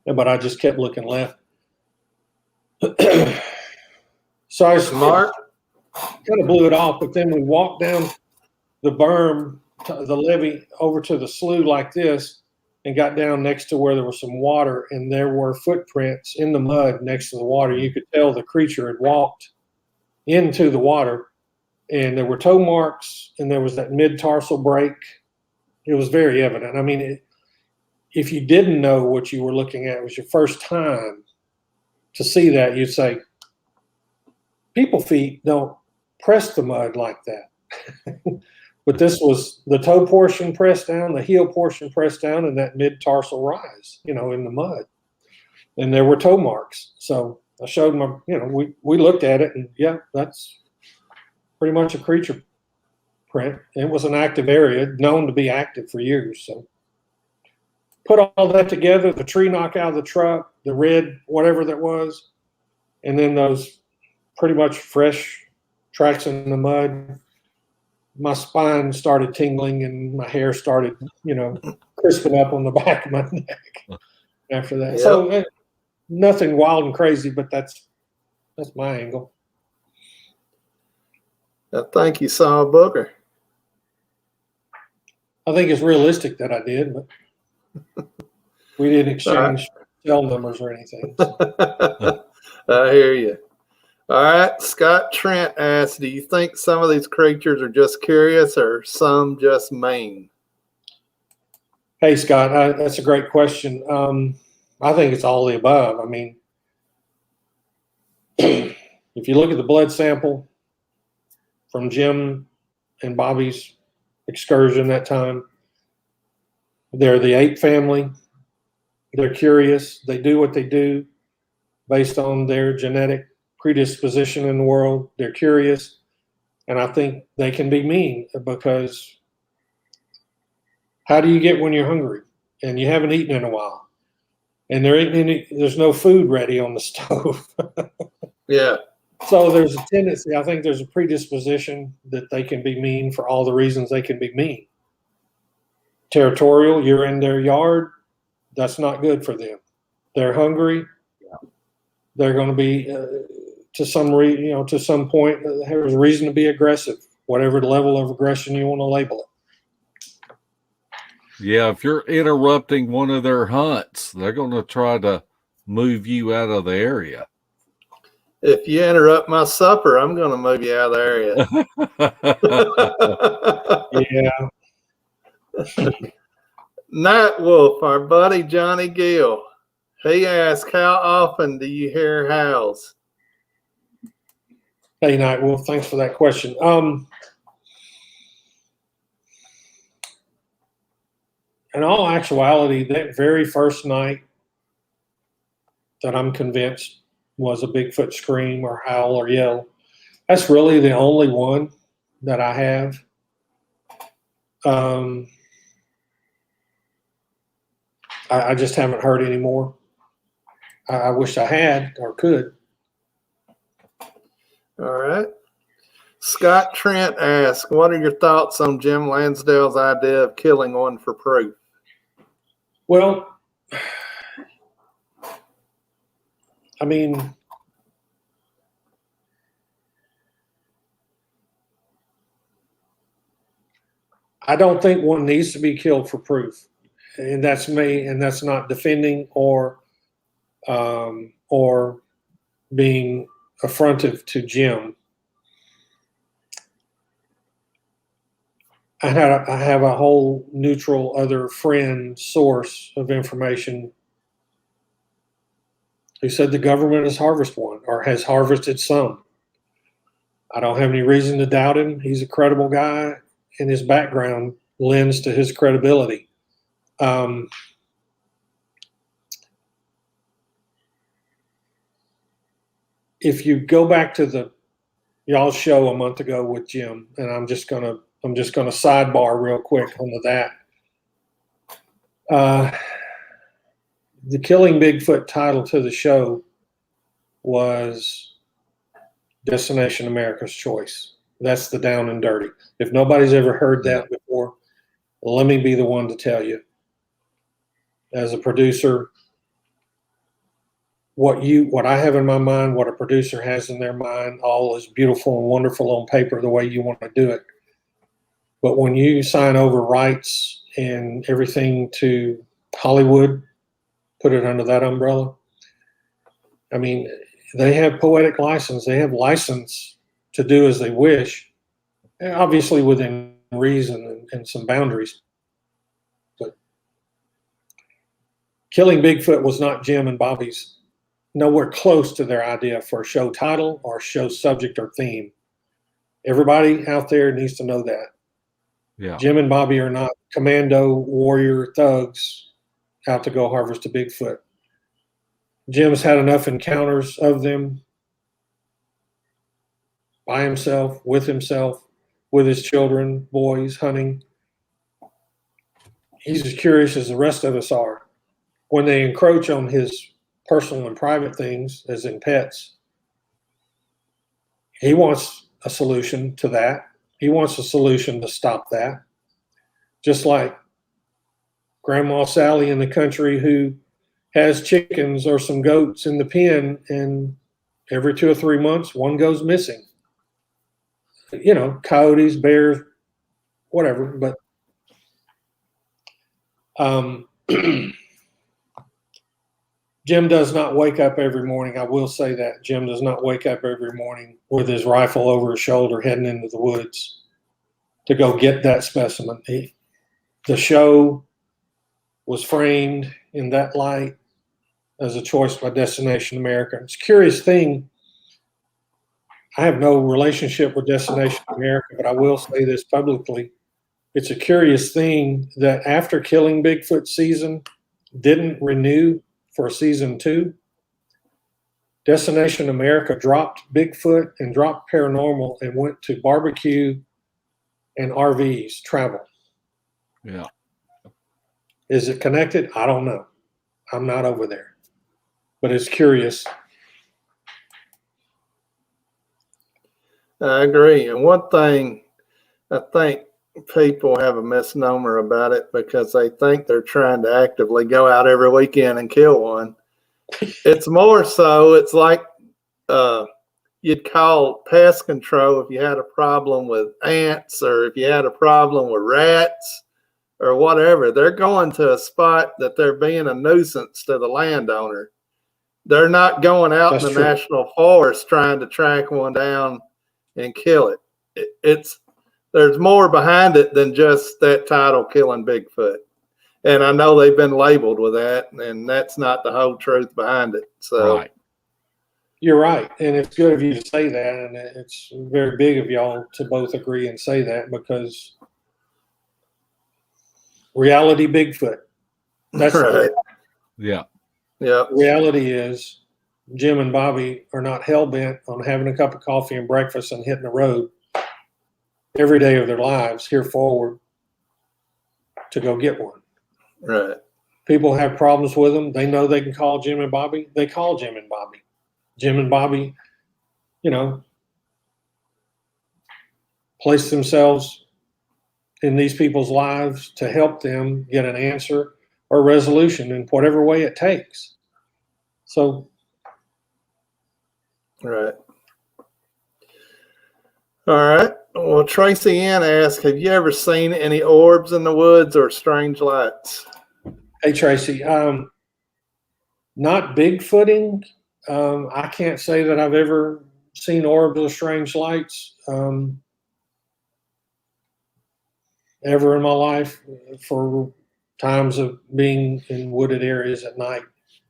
Speaker 3: but I just kept looking left. So I
Speaker 2: Smart.
Speaker 3: kind of blew it off, but then we walked down the berm, the levee, over to the slough like this, and got down next to where there was some water, and there were footprints in the mud next to the water. You could tell the creature had walked into the water, and there were toe marks, and there was that mid-tarsal break. It was very evident. I mean, if you didn't know what you were looking at, it was your first time to see that, you'd say, people feet don't press the mud like that. But this was the toe portion pressed down, the heel portion pressed down, and that mid-tarsal rise, in the mud. And there were toe marks. So I showed them, we looked at it, and yeah, that's pretty much a creature print. It was an active area, known to be active for years. So put all that together, the tree knock out of the truck, the red, whatever that was, and then those pretty much fresh tracks in the mud. My spine started tingling and my hair started, crisping up on the back of my neck after that.
Speaker 2: Yep.
Speaker 3: So nothing wild and crazy, but that's my angle.
Speaker 2: I think you saw a booger.
Speaker 3: I think it's realistic that I did, but we didn't exchange cell numbers or anything. So.
Speaker 2: I hear you. All right. Scott Trent asks, do you think some of these creatures are just curious or some just mean?
Speaker 3: Hey, Scott, that's a great question. I think it's all the above. I mean, if you look at the blood sample from Jim and Bobby's excursion that time, they're the ape family. They're curious. They do what they do based on their genetic predisposition in the world. They're curious. And I think they can be mean, because how do you get when you're hungry and you haven't eaten in a while? And there's no food ready on the stove.
Speaker 2: Yeah.
Speaker 3: So there's a tendency, I think there's a predisposition that they can be mean for all the reasons they can be mean. Territorial, you're in their yard, that's not good for them. They're hungry. They're going to be, to some point, there's a reason to be aggressive, whatever the level of aggression you want to label it.
Speaker 1: Yeah, if you're interrupting one of their hunts, they're going to try to move you out of the area.
Speaker 2: If you interrupt my supper, I'm going to move you out of the area.
Speaker 3: Yeah.
Speaker 2: Night Wolf, our buddy Johnny Gill, he asked, how often do you hear howls?
Speaker 3: Hey, Night Wolf, thanks for that question. In all actuality, that very first night that I'm convinced was a Bigfoot scream or howl or yell, that's really the only one that I have. I just haven't heard any more. I wish I had or could.
Speaker 2: All right. Scott Trent asks, what are your thoughts on Jim Lansdale's idea of killing one for proof?
Speaker 3: Well, I mean, I don't think one needs to be killed for proof. And that's me, and that's not defending or being affrontive to Jim. I have a whole neutral other friend source of information who said the government has harvested one or has harvested some. I don't have any reason to doubt him. He's a credible guy, and his background lends to his credibility. If you go back to y'all's show a month ago with Jim, and I'm just gonna sidebar real quick onto that. The Killing Bigfoot title to the show was Destination America's Choice. That's the down and dirty. If nobody's ever heard that before, let me be the one to tell you. As a producer, what I have in my mind, what a producer has in their mind, all is beautiful and wonderful on paper the way you want to do it. But when you sign over rights and everything to Hollywood, put it under that umbrella, I mean, they have poetic license. They have license to do as they wish, obviously within reason and some boundaries. But killing Bigfoot was not Jim and Bobby's, nowhere close to their idea for a show title or show subject or theme. Everybody out there needs to know that.
Speaker 1: Yeah.
Speaker 3: Jim and Bobby are not commando warrior thugs out to go harvest a Bigfoot. Jim's had enough encounters of them by himself, with his children, boys, hunting. He's as curious as the rest of us are. When they encroach on his personal and private things, as in pets, he wants a solution to that. He wants a solution to stop that. Just like Grandma Sally in the country who has chickens or some goats in the pen, and every 2 or 3 months, one goes missing. You know, coyotes, bears, whatever. But Jim does not wake up every morning. I will say that. Jim does not wake up every morning with his rifle over his shoulder heading into the woods to go get that specimen. The show was framed in that light as a choice by Destination America. It's a curious thing. I have no relationship with Destination America, but I will say this publicly. It's a curious thing that after Killing Bigfoot season didn't renew for season 2, Destination America dropped Bigfoot and dropped paranormal and went to barbecue and RVs, travel.
Speaker 1: Yeah.
Speaker 3: Is it connected? I don't know. I'm not over there. But it's curious.
Speaker 2: I agree. And one thing, I think people have a misnomer about it because they think they're trying to actively go out every weekend and kill one. It's more so, it's like you'd call pest control if you had a problem with ants or if you had a problem with rats or whatever. They're going to a spot that they're being a nuisance to the landowner. They're not going out in the national forest trying to track one down and kill it. There's more behind it than just that title, Killing Bigfoot. And I know they've been labeled with that, and that's not the whole truth behind it. So
Speaker 1: Right.
Speaker 3: You're right. And it's good of you to say that. And it's very big of y'all to both agree and say that, because reality Bigfoot. That's
Speaker 2: right.
Speaker 1: Yeah.
Speaker 2: Yeah.
Speaker 3: Reality is Jim and Bobby are not hell-bent on having a cup of coffee and breakfast and hitting the road every day of their lives here forward to go get one.
Speaker 2: Right.
Speaker 3: People have problems with them. They know they can call Jim and Bobby. They call Jim and Bobby. Jim and Bobby, you know, place themselves in these people's lives to help them get an answer or resolution in whatever way it takes. So,
Speaker 2: right. All right. Well, Tracy Ann asked, have you ever seen any orbs in the woods or strange lights?
Speaker 3: hey, Tracy, not Bigfooting. I can't say that I've ever seen orbs or strange lights ever in my life, for times of being in wooded areas at night,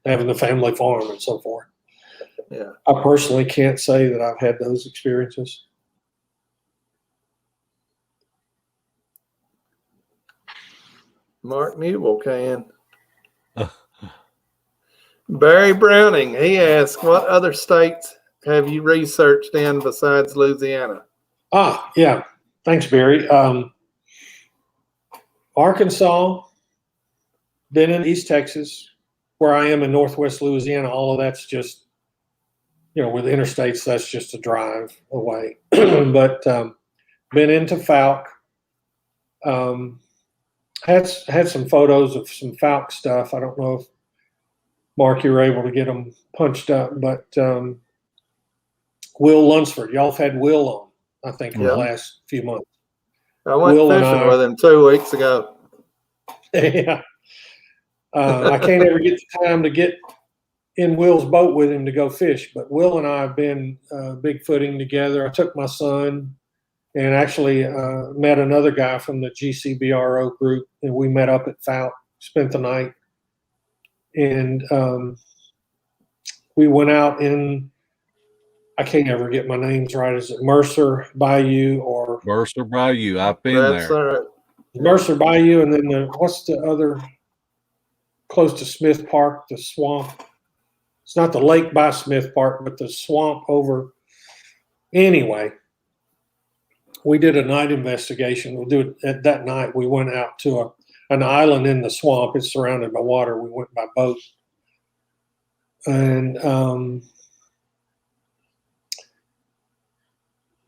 Speaker 3: having the family farm and so forth.
Speaker 2: Yeah.
Speaker 3: I personally can't say that I've had those experiences.
Speaker 2: Mark Newell can. Barry Browning, he asked, what other states have you researched in besides Louisiana?
Speaker 3: Yeah. Thanks, Barry. Arkansas, been in East Texas, where I am in Northwest Louisiana. All of that's just, with the interstates, that's just a drive away. But been into Falk. Had some photos of some Falk stuff. I don't know if Mark, you were able to get them punched up, but Will Lunsford, y'all have had Will on, I think, in the last few months.
Speaker 2: I went fishing with him 2 weeks ago.
Speaker 3: Yeah. I can't ever get the time to get in Will's boat with him to go fish, but Will and I have been Bigfooting together. I took my son and actually met another guy from the GCBRO group, and we met up at Falk, spent the night, and we went out in, I can't ever get my names right. Is it Mercer Bayou or
Speaker 1: Mercer Bayou? I've been there.
Speaker 3: Mercer Bayou, and then what's the other close to Smith Park, the swamp? It's not the lake by Smith Park, but the swamp over. Anyway, we did a night investigation. We'll do it at that night. We went out to an island in the swamp. It's surrounded by water. We went by boat. And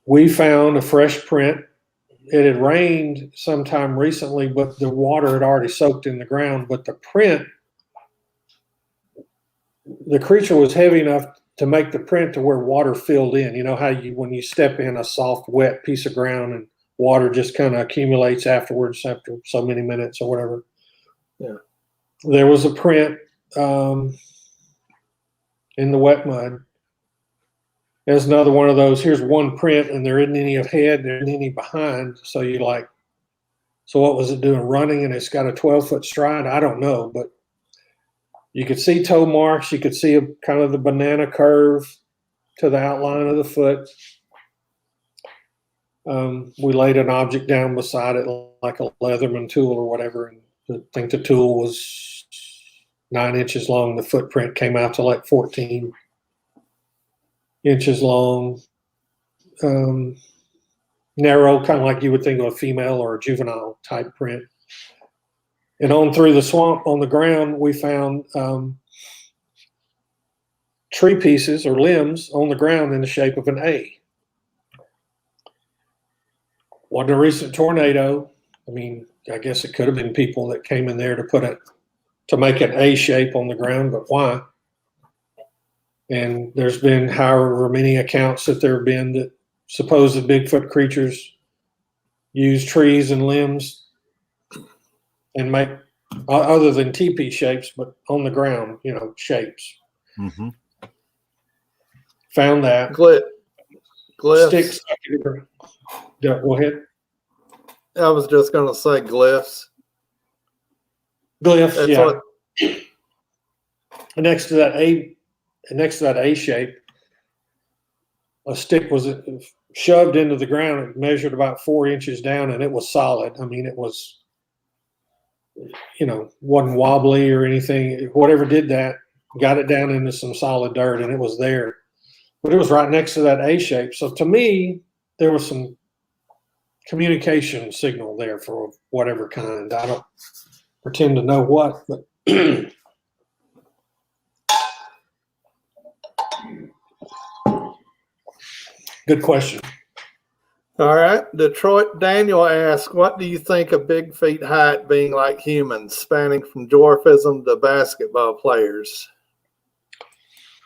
Speaker 3: we found a fresh print. It had rained sometime recently, but the water had already soaked in the ground. But the print, the creature was heavy enough to make the print to where water filled in. You know how when you step in a soft, wet piece of ground and water just kind of accumulates afterwards after so many minutes or whatever.
Speaker 2: Yeah.
Speaker 3: There was a print in the wet mud. There's another one of those, here's one print and there isn't any ahead, there isn't any behind. So you're like, so what was it doing, running, and it's got a 12-foot stride? I don't know, but you could see toe marks. You could see kind of the banana curve to the outline of the foot. We laid an object down beside it like a Leatherman tool or whatever, and I think the tool was 9 inches long. The footprint came out to like 14 inches long, narrow, kind of like you would think of a female or a juvenile type print. And on through the swamp on the ground, we found tree pieces or limbs on the ground in the shape of an A. Wasn't a recent tornado. I mean, I guess it could have been people that came in there to make an A shape on the ground, but why? And there's been however many accounts that there have been that supposed Bigfoot creatures use trees and limbs and make, other than teepee shapes, but on the ground, shapes.
Speaker 1: Mm-hmm.
Speaker 2: Found that. Glyphs.
Speaker 3: Sticks. Go ahead.
Speaker 2: I was just going to say glyphs.
Speaker 3: Glyphs, yeah. Next to that A shape, a stick was shoved into the ground. It measured about 4 inches down, and it was solid. I mean, it was, wasn't wobbly or anything. Whatever did that, got it down into some solid dirt, and it was there. But it was right next to that A shape. So to me, there was some communication signal there for whatever kind. I don't pretend to know what, but good question.
Speaker 2: All right. Detroit Daniel asks, what do you think of Big Feet height being like humans, spanning from dwarfism to basketball players?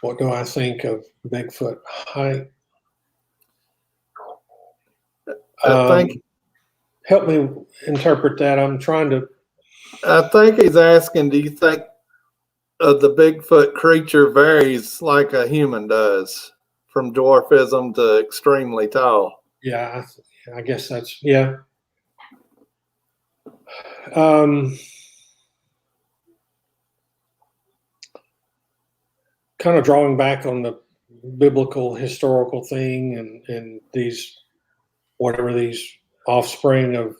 Speaker 3: What do I think of Bigfoot height?
Speaker 2: I think.
Speaker 3: Help me interpret that. I'm trying to.
Speaker 2: I think he's asking, do you think the Bigfoot creature varies like a human does, from dwarfism to extremely tall?
Speaker 3: Yeah, I guess that's, yeah. Kind of drawing back on the biblical historical thing and these, whatever these offspring of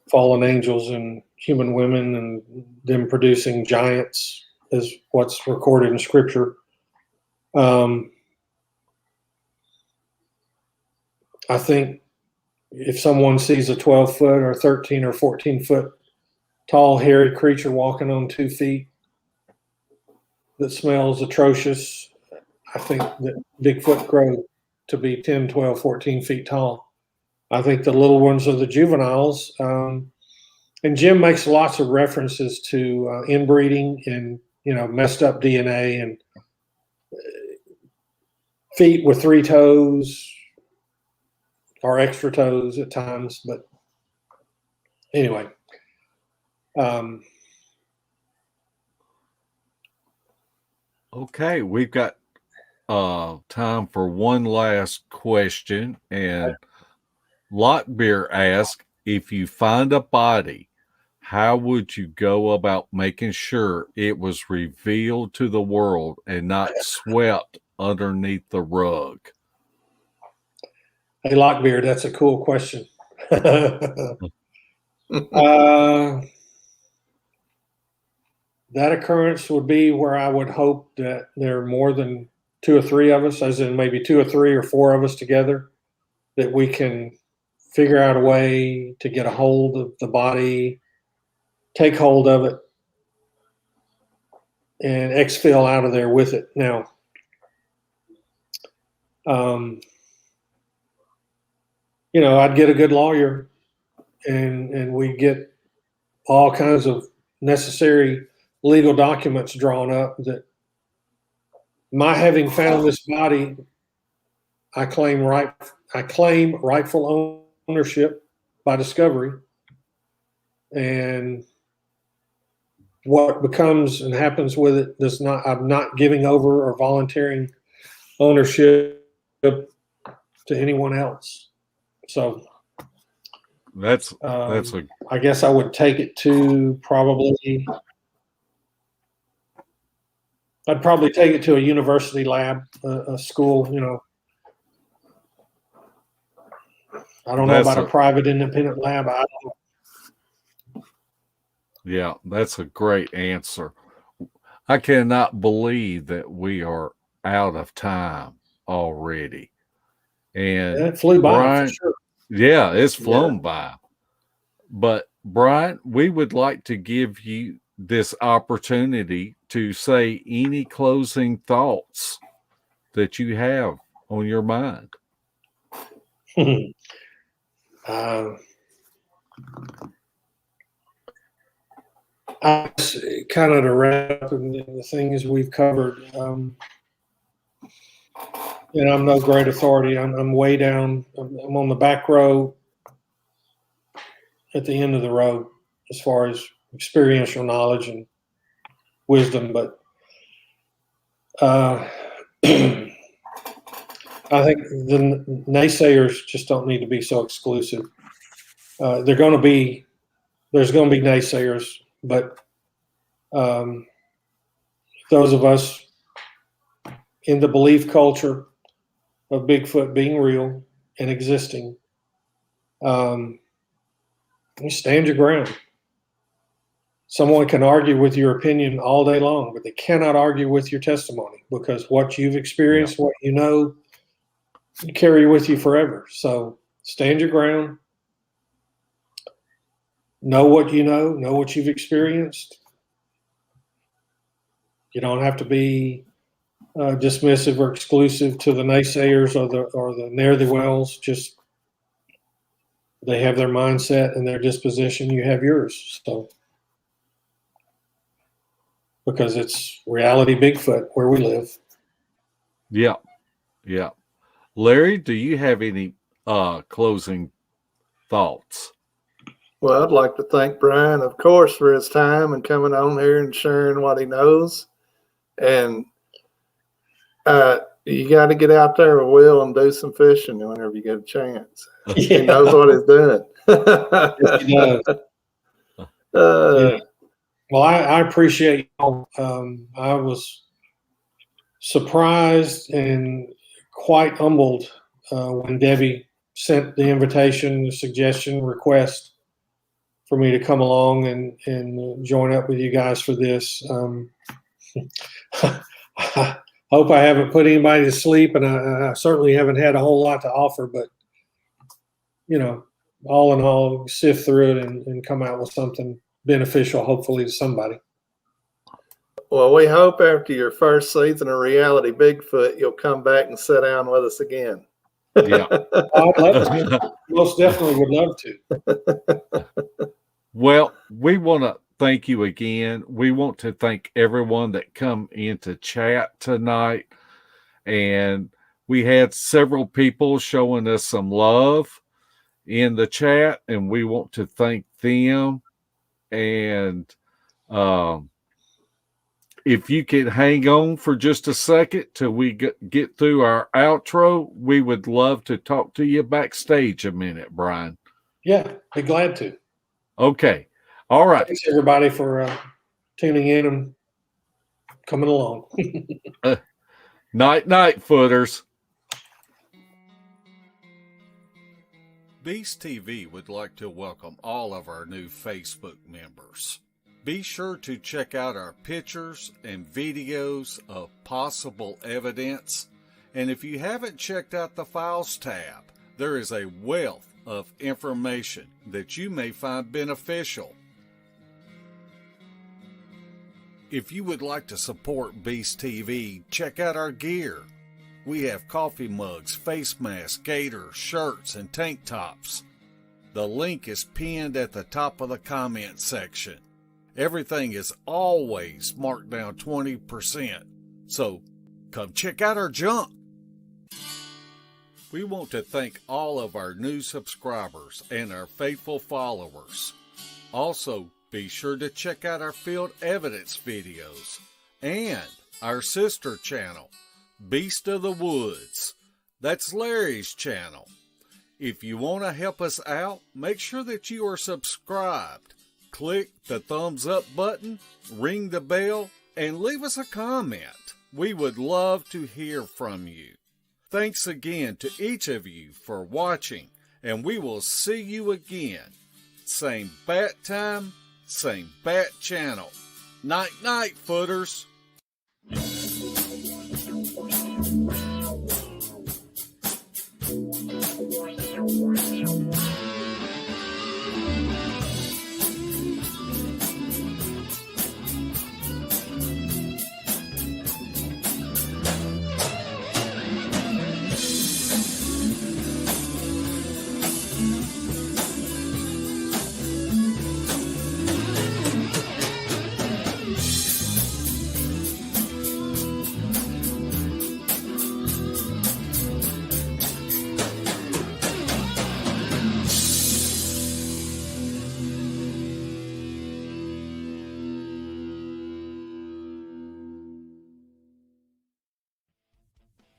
Speaker 3: fallen angels and human women and them producing giants is what's recorded in scripture. I think if someone sees a 12-foot or 13 or 14-foot tall, hairy creature walking on 2 feet that smells atrocious, I think that Bigfoot grows to be 10, 12, 14 feet tall. I think the little ones are the juveniles. And Jim makes lots of references to inbreeding and, messed up DNA and feet with 3 toes or extra toes at times. But anyway,
Speaker 1: Okay, we've got time for one last question. And Lockbeer asks, if you find a body, how would you go about making sure it was revealed to the world and not swept underneath the rug?
Speaker 3: Hey, Lockbeard, that's a cool question. That occurrence would be where I would hope that there are more than 2 or 3 of us, as in maybe 2 or 3 or 4 of us together, that we can figure out a way to get a hold of the body, take hold of it, and exfil out of there with it. Now, I'd get a good lawyer, and we'd get all kinds of necessary legal documents drawn up that my having found this body, I claim rightful ownership by discovery, and what becomes and happens with it I'm not giving over or volunteering ownership to anyone else. So
Speaker 1: That's
Speaker 3: I guess I would take it to I'd probably take it to a university lab, a school, I don't know about a private independent lab. I don't know.
Speaker 1: Yeah, that's a great answer. I cannot believe that we are out of time already. And
Speaker 3: it flew by,
Speaker 1: Brian,
Speaker 3: for sure.
Speaker 1: Yeah, it's flown by. But Brian, we would like to give you this opportunity to say any closing thoughts that you have on your mind.
Speaker 3: Kind of to wrap up the things we've covered. I'm no great authority. I'm way down. I'm on the back row at the end of the road as far as experiential knowledge and wisdom. But I think the naysayers just don't need to be so exclusive. There's going to be naysayers, but those of us in the belief culture of Bigfoot being real and existing, you stand your ground. Someone can argue with your opinion all day long, but they cannot argue with your testimony, because what you've experienced, what you know, you carry with you forever. So stand your ground. Know what you know what you've experienced. You don't have to be dismissive or exclusive to the naysayers or the ne'er-do-wells. Just they have their mindset and their disposition. You have yours. So because it's reality Bigfoot where we live.
Speaker 1: Yeah. Larry, do you have any closing thoughts?
Speaker 2: Well, I'd like to thank Brian, of course, for his time and coming on here and sharing what he knows. And you got to get out there with Will and do some fishing whenever you get a chance.
Speaker 3: Yeah.
Speaker 2: He knows what he's doing.
Speaker 3: Yes, he does. Yeah. Well, I appreciate y'all. I was surprised and quite humbled when Debbie sent the invitation, the suggestion, request for me to come along and join up with you guys for this. I hope I haven't put anybody to sleep, and I certainly haven't had a whole lot to offer, but all in all, sift through it and come out with something beneficial, hopefully, to somebody.
Speaker 2: Well, we hope after your first season of Reality Bigfoot, you'll come back and sit down with us again.
Speaker 1: Yeah.
Speaker 3: I'd love to. Most definitely would love to.
Speaker 1: Well, we want to thank you again. We want to thank everyone that come into chat tonight. And we had several people showing us some love in the chat, and we want to thank them. And if you could hang on for just a second till we get through our outro, we would love to talk to you backstage a minute, Brian.
Speaker 3: Yeah, be glad to.
Speaker 1: Okay. All right.
Speaker 3: Thanks, everybody, for tuning in and coming along.
Speaker 1: Night, footers. Beast TV would like to welcome all of our new Facebook members. Be sure to check out our pictures and videos of possible evidence. And if you haven't checked out the Files tab, there is a wealth of information that you may find beneficial. If you would like to support Beast TV, check out our gear. We have coffee mugs, face masks, gaiters, shirts, and tank tops. The link is pinned at the top of the comment section. Everything is always marked down 20%, so come check out our junk. We want to thank all of our new subscribers and our faithful followers. Also, be sure to check out our field evidence videos and our sister channel, Beast of the Woods. That's Larry's channel. If you want to help us out, make sure that you are subscribed. Click the thumbs up button, ring the bell, and leave us a comment. We would love to hear from you. Thanks again to each of you for watching, and we will see you again. Same bat time, same bat channel. Night, footers.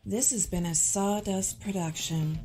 Speaker 4: This has been a Sawdust production.